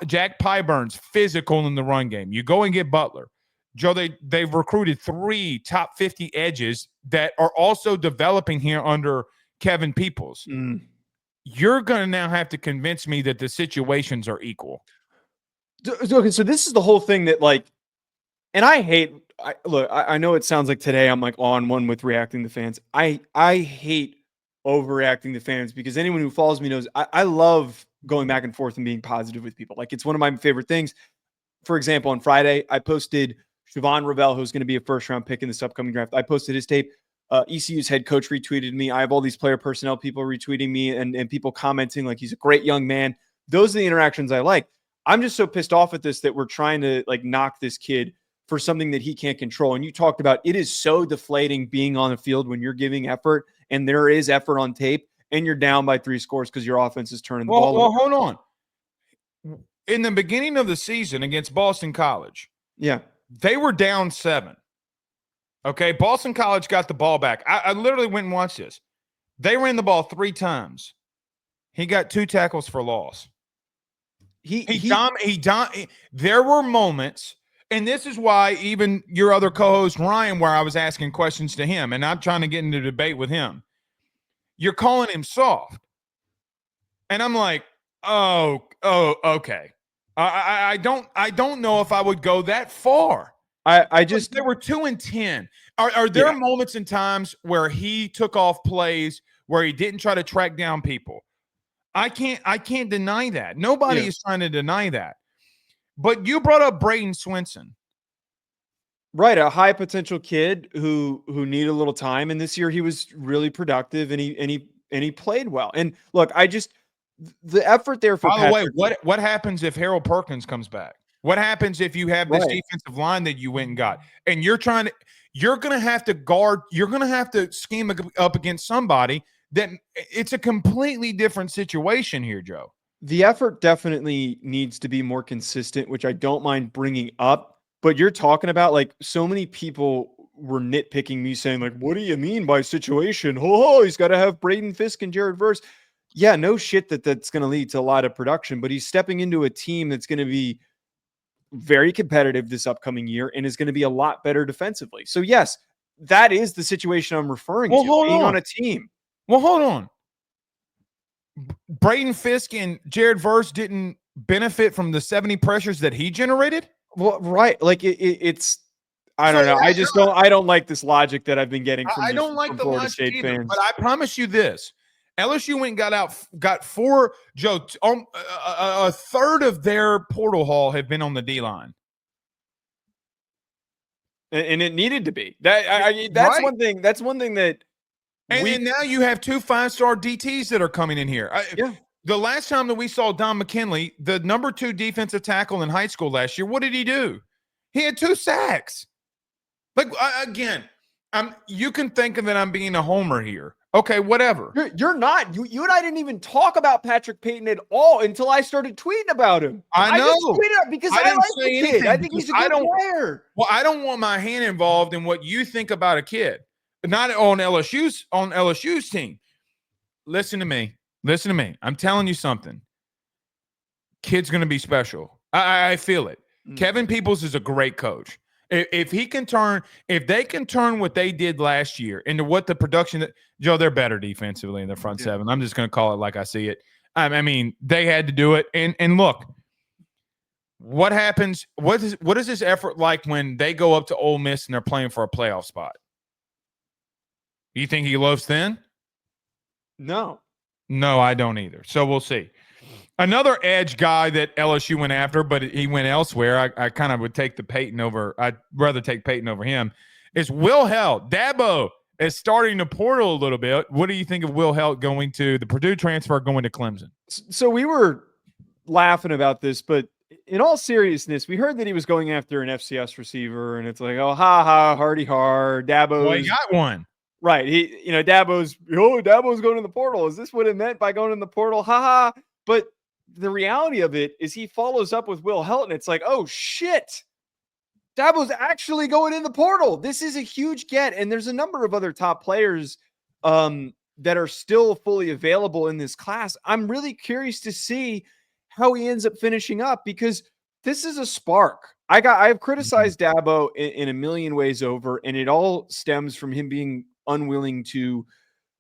Jack Pyburn's physical in the run game. You go and get Butler. Joe, they've recruited 3 top 50 edges that are also developing here under Kevin Peoples. You're going to now have to convince me that the situations are equal. Okay, so this is the whole thing that, like, and I hate, I know it sounds like today I'm like on one with reacting to fans. I hate overreacting to fans because anyone who follows me knows I love going back and forth and being positive with people. Like, it's one of my favorite things. For example, on Friday, I posted Siobhan Ravel, who's going to be a first-round pick in this upcoming draft. I posted his tape. ECU's head coach retweeted me. I have all these player personnel people retweeting me and people commenting like he's a great young man. Those are the interactions I like. I'm just so pissed off at this that we're trying to like knock this kid for something that he can't control. And you talked about it is so deflating being on the field when you're giving effort and there is effort on tape and you're down by 3 scores because your offense is turning the ball over. Well, hold on. In the beginning of the season against Boston College, they were down 7. Okay, Boston College got the ball back. I literally went and watched this. They ran the ball 3 times. He got 2 tackles for loss. There were moments, and this is why even your other co-host Ryan, where I was asking questions to him, and I'm trying to get into debate with him. You're calling him soft, and I'm like, oh, okay. I don't know if I would go that far. They were 2 and 10. Are there moments and times where he took off plays where he didn't try to track down people? I can't deny that. Nobody is trying to deny that. But you brought up Braden Swinson. Right, a high potential kid who needed a little time, and this year he was really productive and he played well. And look, the effort there for Patrick. By the way, what happens if Harold Perkins comes back? What happens if you have this defensive line that you went and got, and you're going to have to guard, you're going to have to scheme up against somebody that it's a completely different situation here, Joe. The effort definitely needs to be more consistent, which I don't mind bringing up, but you're talking about like so many people were nitpicking me saying like, what do you mean by situation? Oh, he's got to have Braden Fisk and Jared Verse. Yeah, no shit that's going to lead to a lot of production, but he's stepping into a team that's going to be very competitive this upcoming year and is going to be a lot better defensively. So yes, that is the situation I'm referring to, being on a team. Well, hold on. Braden Fisk and Jared Verse didn't benefit from the 70 pressures that he generated? Well, right. Like it's I don't know. I don't like this logic that I've been getting from I don't like the Florida logic State either, fans. but I promise you this. LSU went and got 4, Joe, a third of their portal haul had been on the D-line. And it needed to be. That's one thing. That's one thing that and now you have 2 5-star DTs that are coming in here. The last time that we saw Don McKinley, the number 2 defensive tackle in high school last year, what did he do? He had 2 sacks. Like, again, you can think that I'm being a homer here. Okay, whatever. You're not. You and I didn't even talk about Patrick Payton at all until I started tweeting about him. I know. I just tweeted because I like the kid. I think he's a good player. Well, I don't want my hand involved in what you think about a kid. Not on LSU's team. Listen to me. I'm telling you something. Kid's going to be special. I feel it. Kevin Peoples is a great coach. If they can turn what they did last year into what the production Joe, they're better defensively in the front 7. I'm just going to call it like I see it. I mean, they had to do it. And look, what happens? What is this effort like when they go up to Ole Miss and they're playing for a playoff spot? You think he loafs thin? No, I don't either. So we'll see. Another edge guy that LSU went after, but he went elsewhere. I kind of would take the Payton over. I'd rather take Payton over him. Is Will Heldt. Dabo is starting to portal a little bit. What do you think of Will Heldt going to the Purdue transfer, going to Clemson? So we were laughing about this, but in all seriousness, we heard that he was going after an FCS receiver, and it's like, oh, ha, hardy har. Dabo. Well, he got one. Right. Dabo's going in the portal. Is this what it meant by going in the portal? Ha. But the reality of it is he follows up with Will Helton. It's like, oh, shit. Dabo's actually going in the portal. This is a huge get. And there's a number of other top players that are still fully available in this class. I'm really curious to see how he ends up finishing up, because this is a spark. I've criticized Dabo in a million ways over, and it all stems from him being unwilling to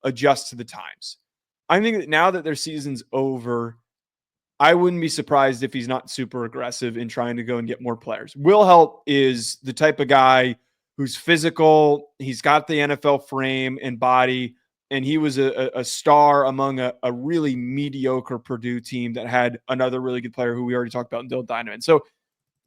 adjust to the times. I think that now that their season's over, I wouldn't be surprised if he's not super aggressive in trying to go and get more players. Will Heldt is the type of guy who's physical. He's got the NFL frame and body, and he was a star among a really mediocre Purdue team that had another really good player who we already talked about in Dylan Diamond. So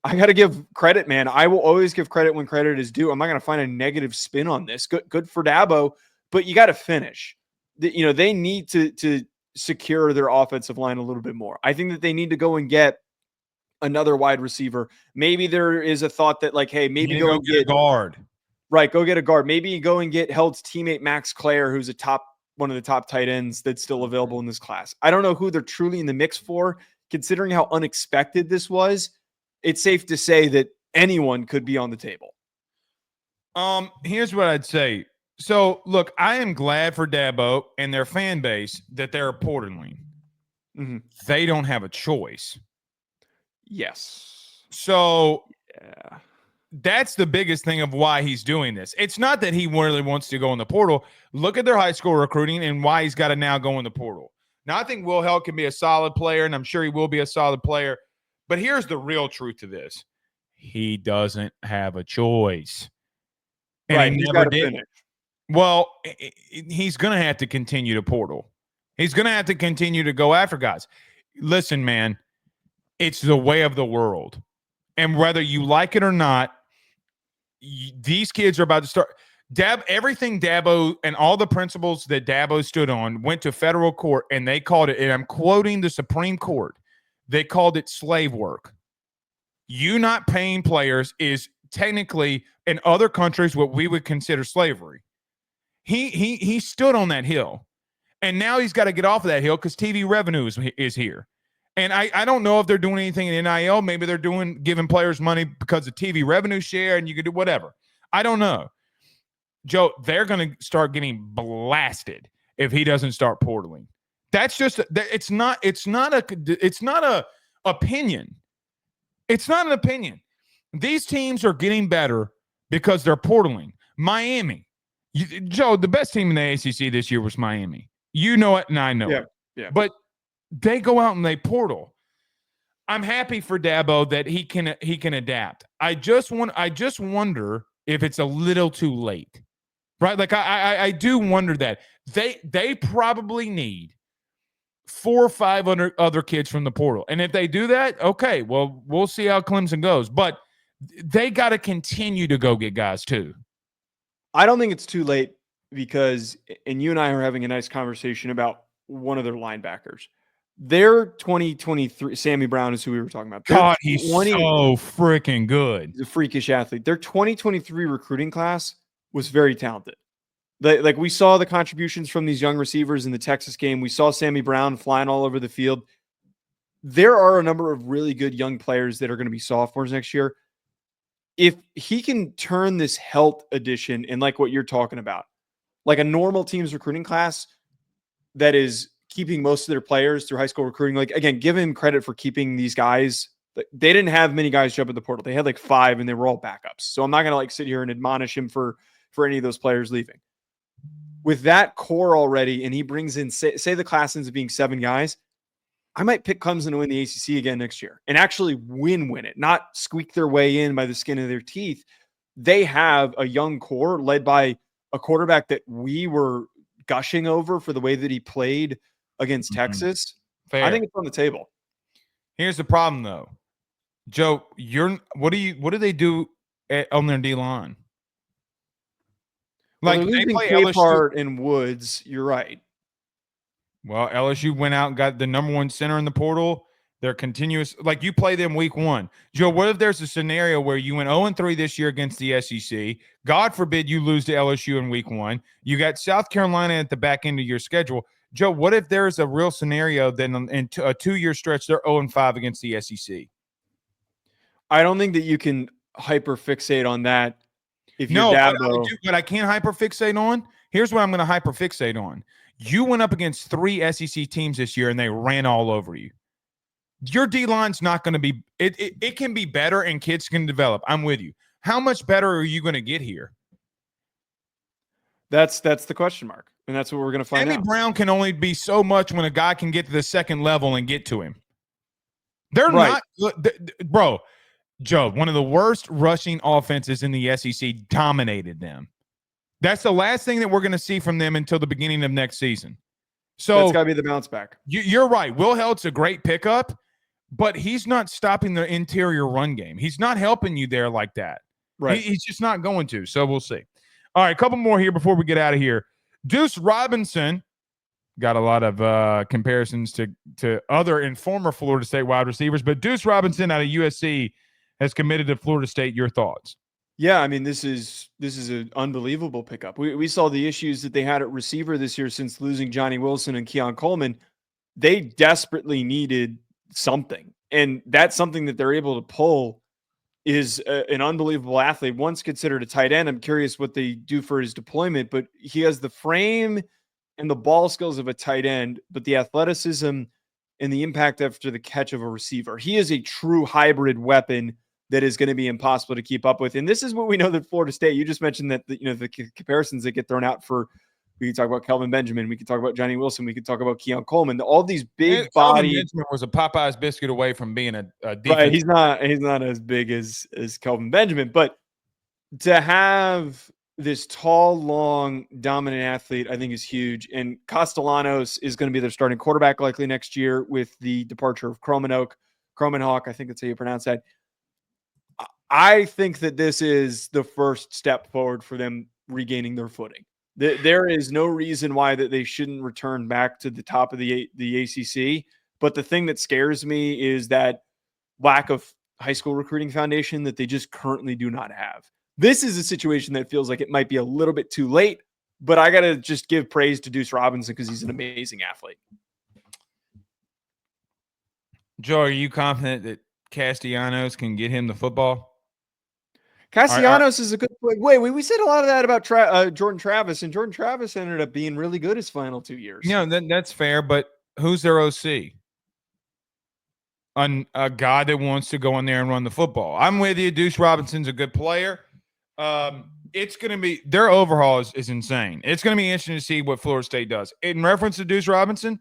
I got to give credit, man. I will always give credit when credit is due. I'm not going to find a negative spin on this. Good for Dabo, but you got to finish. They need to secure their offensive line a little bit more. I think that they need to go and get another wide receiver. Maybe there is a thought that, like, hey, maybe go and get a guard. Right, go get a guard. Maybe you go and get Held's teammate Max Clare, who's one of the top tight ends that's still available in this class. I don't know who they're truly in the mix for, considering how unexpected this was. It's safe to say that anyone could be on the table. Here's what I'd say. So, look, I am glad for Dabo and their fan base that they're portaling. Mm-hmm. They don't have a choice. Yes. So, yeah, that's the biggest thing of why he's doing this. It's not that he really wants to go in the portal. Look at their high school recruiting and why he's got to now go in the portal. Now, I think Will Heldt can be a solid player, and I'm sure he will be a solid player. But here's the real truth to this. He doesn't have a choice. And right, he never did. Finish. Well, he's going to have to continue to portal. He's going to have to continue to go after guys. Listen, man, it's the way of the world. And whether you like it or not, these kids are about to start. Everything Dabo and all the principles that Dabo stood on went to federal court, and they called it, and I'm quoting the Supreme Court, they called it slave work. You not paying players is technically in other countries what we would consider slavery. He stood on that hill, and now he's got to get off of that hill because TV revenue is here. And I don't know if they're doing anything in NIL. Maybe they're giving players money because of TV revenue share, and you can do whatever. I don't know. Joe, they're going to start getting blasted if he doesn't start portaling. That's just it's not a opinion. It's not an opinion. These teams are getting better because they're portaling. Miami, Joe, the best team in the ACC this year was Miami. You know it, and I know it. Yeah. But they go out and they portal. I'm happy for Dabo that he can adapt. I just wonder if it's a little too late, right? Like I do wonder that they probably need 4 or 5 other kids from the portal, and if they do that, okay, well, we'll see how Clemson goes. But they got to continue to go get guys too. I don't think it's too late because, and you and I are having a nice conversation about one of their linebackers. Their 2023, Sammy Brown is who we were talking about. God, he's so freaking good. He's a freakish athlete. Their 2023 recruiting class was very talented. Like we saw the contributions from these young receivers in the Texas game. We saw Sammy Brown flying all over the field. There are a number of really good young players that are going to be sophomores next year. If he can turn this Heldt edition in like what you're talking about, like a normal team's recruiting class that is keeping most of their players through high school recruiting, like, again, give him credit for keeping these guys. They didn't have many guys jump at the portal. They had like 5 and they were all backups. So I'm not going to like sit here and admonish him for any of those players leaving. With that core already, and he brings in, say the class ends up being 7 guys, I might pick Clemson to win the ACC again next year and actually win it, not squeak their way in by the skin of their teeth. They have a young core led by a quarterback that we were gushing over for the way that he played against Texas. Fair. I think it's on the table. Here's the problem, though, Joe. What do they do on their D line? Like they play Capehart and Woods. You're right. Well, LSU went out and got the number 1 center in the portal. They're continuous. Like, you play them week 1. Joe, what if there's a scenario where you went 0-3 this year against the SEC? God forbid you lose to LSU in week 1. You got South Carolina at the back end of your schedule. Joe, what if there's a real scenario then in a 2-year stretch, they're 0-5 against the SEC? I don't think that you can hyper fixate on that. If you're No, Dabo, but I can't hyperfixate on. Here's what I'm going to hyperfixate on. You went up against 3 SEC teams this year, and they ran all over you. Your D-line's not going to be it can be better, and kids can develop. I'm with you. How much better are you going to get here? that's the question mark, and that's what we're going to find Sammy out. Brown can only be so much when a guy can get to the second level and get to him. They're Right. not bro. Joe, one of the worst rushing offenses in the SEC dominated them. That's the last thing that we're going to see from them until the beginning of next season. So that's got to be the bounce back. You're right. Will Heldt's a great pickup, but he's not stopping the interior run game. He's not helping you there like that. Right. He's just not going to. So we'll see. All right, a couple more here before we get out of here. Duce Robinson got a lot of comparisons to other and former Florida State wide receivers, but Duce Robinson out of USC has committed to Florida State. Your thoughts? Yeah, I mean, this is an unbelievable pickup. We saw the issues that they had at receiver this year since losing Johnny Wilson and Keon Coleman. They desperately needed something, and that's something that they're able to pull is an unbelievable athlete. Once considered a tight end, I'm curious what they do for his deployment, but he has the frame and the ball skills of a tight end, but the athleticism and the impact after the catch of a receiver. He is a true hybrid weapon that is going to be impossible to keep up with. And this is what we know that Florida State, you just mentioned that the comparisons that get thrown out for, we can talk about Kelvin Benjamin, we can talk about Johnny Wilson, we can talk about Keon Coleman, all these big body. Benjamin was a Popeye's biscuit away from being a defense. Right, he's not as big as Kelvin Benjamin, but to have this tall, long, dominant athlete, I think is huge. And Castellanos is going to be their starting quarterback likely next year with the departure of Kromenhawk, I think that's how you pronounce that. I think that this is the first step forward for them regaining their footing. There is no reason why that they shouldn't return back to the top of the ACC. But the thing that scares me is that lack of high school recruiting foundation that they just currently do not have. This is a situation that feels like it might be a little bit too late, but I got to just give praise to Duce Robinson because he's an amazing athlete. Joe, are you confident that Castellanos can get him the football? Castellanos is a good player. Wait, we said a lot of that about Jordan Travis, and Jordan Travis ended up being really good his final 2 years. That's fair, but who's their OC? A guy that wants to go in there and run the football. I'm with you. Duce Robinson's a good player. It's going to be – their overhaul is insane. It's going to be interesting to see what Florida State does. In reference to Duce Robinson,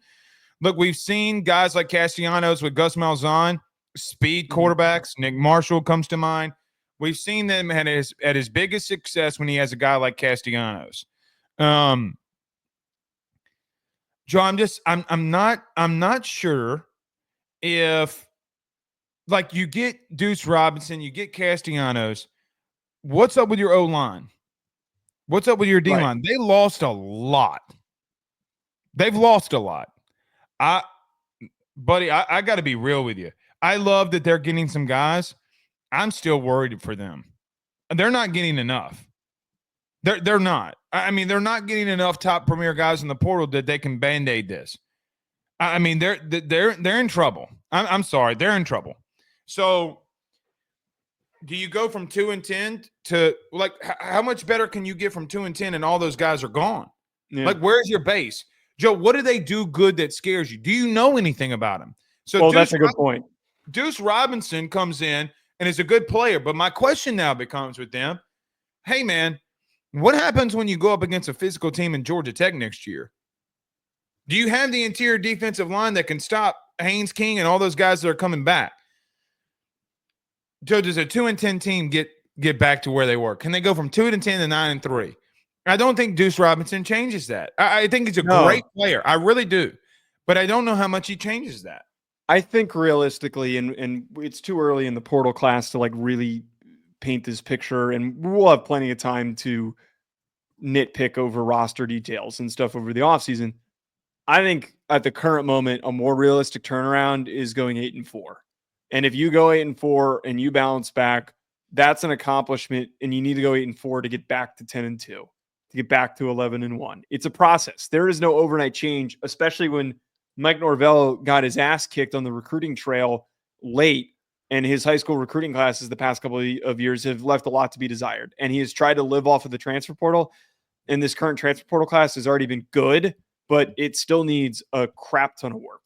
look, we've seen guys like Castellanos with Gus Malzahn, speed quarterbacks. Nick Marshall comes to mind. We've seen them at his biggest success when he has a guy like Castellanos. Joe, I'm not sure if like you get Duce Robinson, you get Castellanos. What's up with your O-line? What's up with your D-line? Right. They lost a lot. They've lost a lot. Buddy, I got to be real with you. I love that they're getting some guys. I'm still worried for them. They're not getting enough. They're not. I mean, they're not getting enough top premier guys in the portal that they can band-aid this. I mean, they're in trouble. I'm sorry, they're in trouble. So, do you go from 2-10 to like how much better can you get from 2-10 and all those guys are gone? Yeah. Like, where's your base, Joe? What do they do good that scares you? Do you know anything about them? So, that's a good point. Duce Robinson comes in and is a good player, but my question now becomes with them: hey, man, what happens when you go up against a physical team in Georgia Tech next year? Do you have the interior defensive line that can stop Haynes King and all those guys that are coming back? Joe, does a 2-10 team get back to where they were? Can they go from 2-10 to 9-3? I don't think Duce Robinson changes that. I think he's a great player. I really do. But I don't know how much he changes that. I think realistically, and it's too early in the portal class to like really paint this picture, and we'll have plenty of time to nitpick over roster details and stuff over the offseason. I think at the current moment, a more realistic turnaround is going 8-4. And if you go 8-4 and you bounce back, that's an accomplishment. And you need to go 8-4 to get back to 10-2, to get back to 11-1. It's a process. There is no overnight change, especially when Mike Norvell got his ass kicked on the recruiting trail late. And his high school recruiting classes the past couple of years have left a lot to be desired. And he has tried to live off of the transfer portal. And this current transfer portal class has already been good, but it still needs a crap ton of work.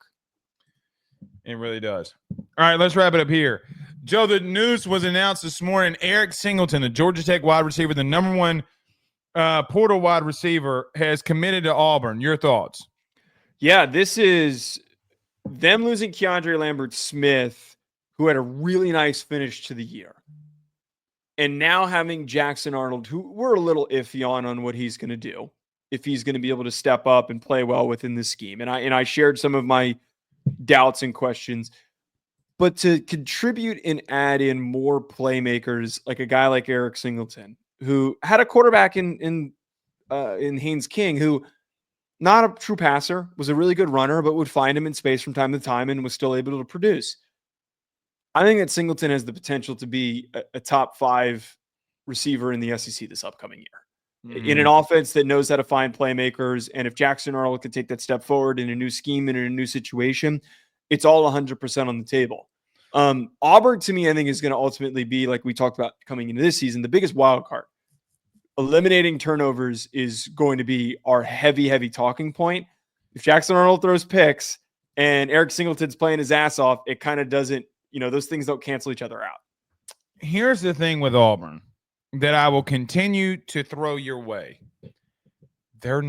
It really does. All right, let's wrap it up here. Joe, the news was announced this morning. Eric Singleton, the Georgia Tech wide receiver, the number one portal wide receiver, has committed to Auburn. Your thoughts? Yeah, this is them losing Keandre Lambert-Smith, who had a really nice finish to the year. And now having Jackson Arnold, who we're a little iffy on what he's going to do, if he's going to be able to step up and play well within the scheme. And I shared some of my doubts and questions. But to contribute and add in more playmakers, like a guy like Eric Singleton, who had a quarterback in Haynes King, who not a true passer, was a really good runner, but would find him in space from time to time and was still able to produce. I think that Singleton has the potential to be a top 5 receiver in the SEC this upcoming year. In an offense that knows how to find playmakers. And if Jackson Arnold could take that step forward in a new scheme and in a new situation, it's all 100% on the table. Auburn, to me, I think is going to ultimately be, like we talked about coming into this season, the biggest wild card. Eliminating turnovers is going to be our heavy talking point. If Jackson Arnold throws picks and Eric Singleton's playing his ass off, it kind of doesn't, those things don't cancel each other out. Here's the thing with Auburn that I will continue to throw your way. Their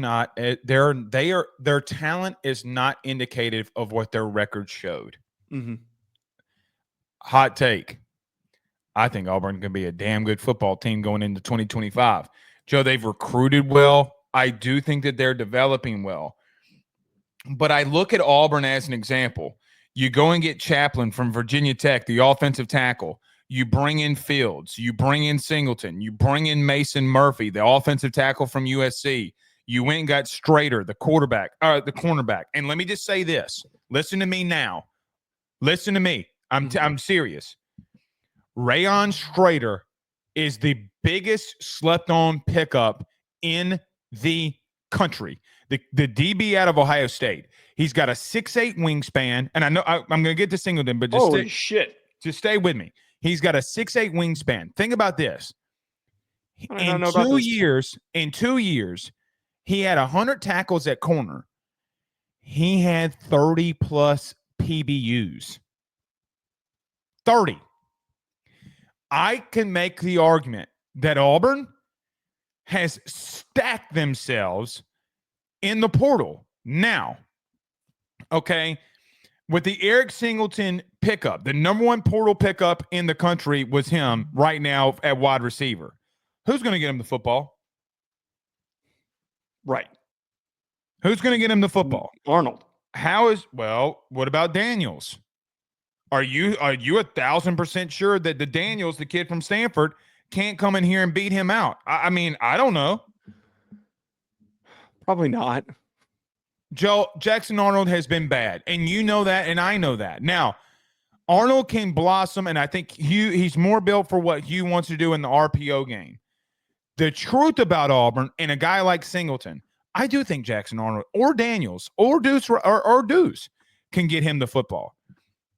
talent is not indicative of what their record showed. Mm-hmm. Hot take. I think Auburn can be a damn good football team going into 2025. Joe, they've recruited well. I do think that they're developing well. But I look at Auburn as an example. You go and get Chaplin from Virginia Tech, the offensive tackle. You bring in Fields. You bring in Singleton. You bring in Mason Murphy, the offensive tackle from USC. You went and got Strader, the cornerback. And let me just say this. Listen to me now. Listen to me. I'm serious. Rayon Strader is the biggest slept-on pickup in the country. The DB out of Ohio State. He's got a 6'8" wingspan, and I know I'm going to get to Singleton, but just stay with me. He's got a 6'8" wingspan. Think about this. In 2 years, he had 100 tackles at corner. He had 30-plus PBUs. 30. I can make the argument that Auburn has stacked themselves in the portal now. Okay, with the Eric Singleton pickup, the number one portal pickup in the country was him right now at wide receiver. Who's going to get him the football? Right. Who's going to get him the football? Arnold. What about Daniels? Are you 1,000% sure that the Daniels, the kid from Stanford, can't come in here and beat him out? I mean, I don't know. Probably not. Joe, Jackson Arnold has been bad, and you know that, and I know that. Now, Arnold can blossom, and I think he's more built for what Hugh wants to do in the RPO game. The truth about Auburn and a guy like Singleton, I do think Jackson Arnold or Daniels or Deuce or Deuce can get him the football.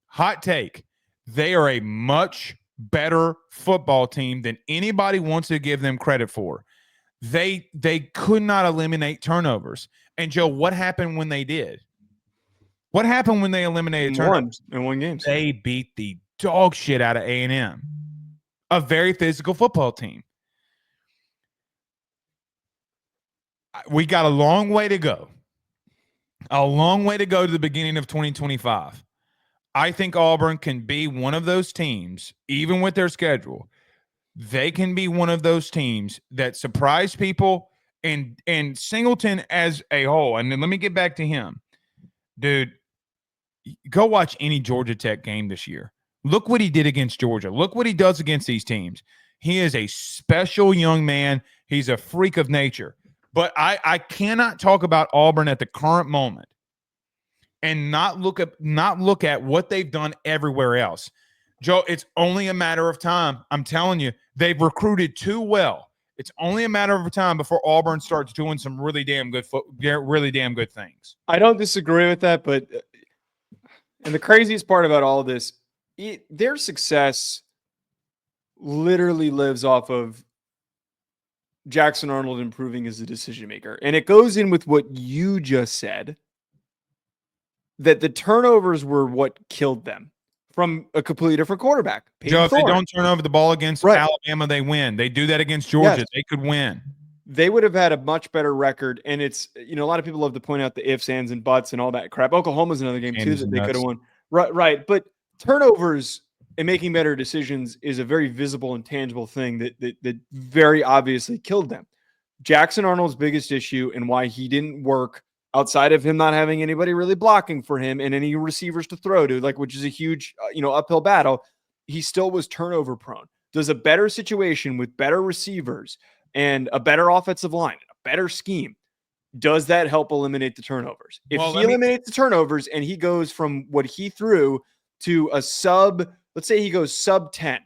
Hot take. They are a much better football team than anybody wants to give them credit for. They could not eliminate turnovers. And Joe, what happened when they did? What happened when they eliminated turnovers? In one game. They beat the dog shit out of A&M, a very physical football team. We got a long way to go. A long way to go to the beginning of 2025. I think Auburn can be one of those teams, even with their schedule. They can be one of those teams that surprise people, and Singleton as a whole. And then let me get back to him. Dude, go watch any Georgia Tech game this year. Look what he did against Georgia. Look what he does against these teams. He is a special young man. He's a freak of nature. But I cannot talk about Auburn at the current moment and not look at what they've done everywhere else. Joe, it's only a matter of time. I'm telling you, they've recruited too well. It's only a matter of time before Auburn starts doing some really damn good things. I don't disagree with that, but and the craziest part about all of this, their success literally lives off of Jackson Arnold improving as a decision maker. And it goes in with what you just said, that the turnovers were what killed them from a completely different quarterback. Joe, if they don't turn over the ball against Alabama, they win. They do that against Georgia. Yes. They could win. They would have had a much better record. And it's, a lot of people love to point out the ifs, ands, and buts and all that crap. Oklahoma's another game too that they could have won. Right. But turnovers and making better decisions is a very visible and tangible thing that very obviously killed them. Jackson Arnold's biggest issue and why he didn't work outside of him not having anybody really blocking for him and any receivers to throw to, which is a huge, uphill battle. He still was turnover prone. Does a better situation with better receivers and a better offensive line, and a better scheme, does that help eliminate the turnovers? If he eliminates the turnovers and he goes from what he threw to a let's say he goes sub 10.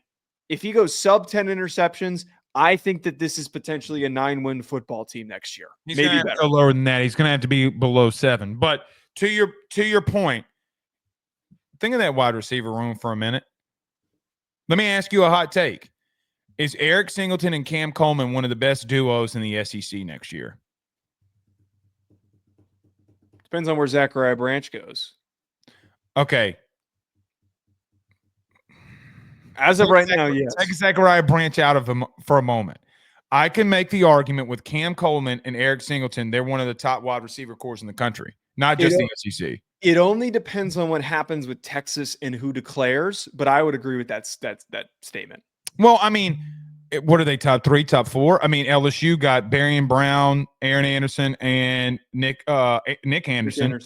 If he goes sub 10 interceptions, I think that this is potentially a 9-win football team next year. He's maybe better. Go lower than that. He's going to have to be below 7. But to your point, think of that wide receiver room for a minute. Let me ask you a hot take. Is Eric Singleton and Cam Coleman one of the best duos in the SEC next year? Depends on where Zachariah Branch goes. Okay. As of right now, yes. Take Zachariah Branch out of him for a moment. I can make the argument with Cam Coleman and Eric Singleton, they're one of the top wide receiver corps in the country, not just the SEC. It only depends on what happens with Texas and who declares, but I would agree with that statement. Well, what are they, top 3, top 4? LSU got Barian Brown, Aaron Anderson, and Nick Anderson.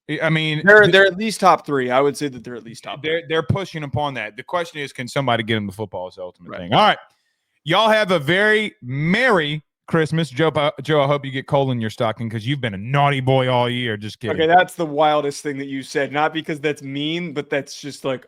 They're at least top 3. I would say that they're at least top 3. They're pushing upon that. The question is, can somebody get them the football? Is the ultimate thing. All right, y'all have a very merry Christmas, Joe. I hope you get coal in your stocking because you've been a naughty boy all year. Just kidding. Okay, that's the wildest thing that you said. Not because that's mean, but that's just like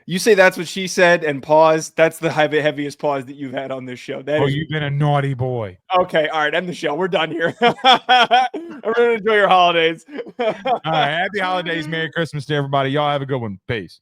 you say. That's what she said. And pause. That's the heaviest pause that you've had on this show. You've been a naughty boy. Okay, all right. End the show. We're done here. Everyone enjoy your holidays. All right, happy holidays, Merry Christmas to everybody. Y'all have a good one. Peace.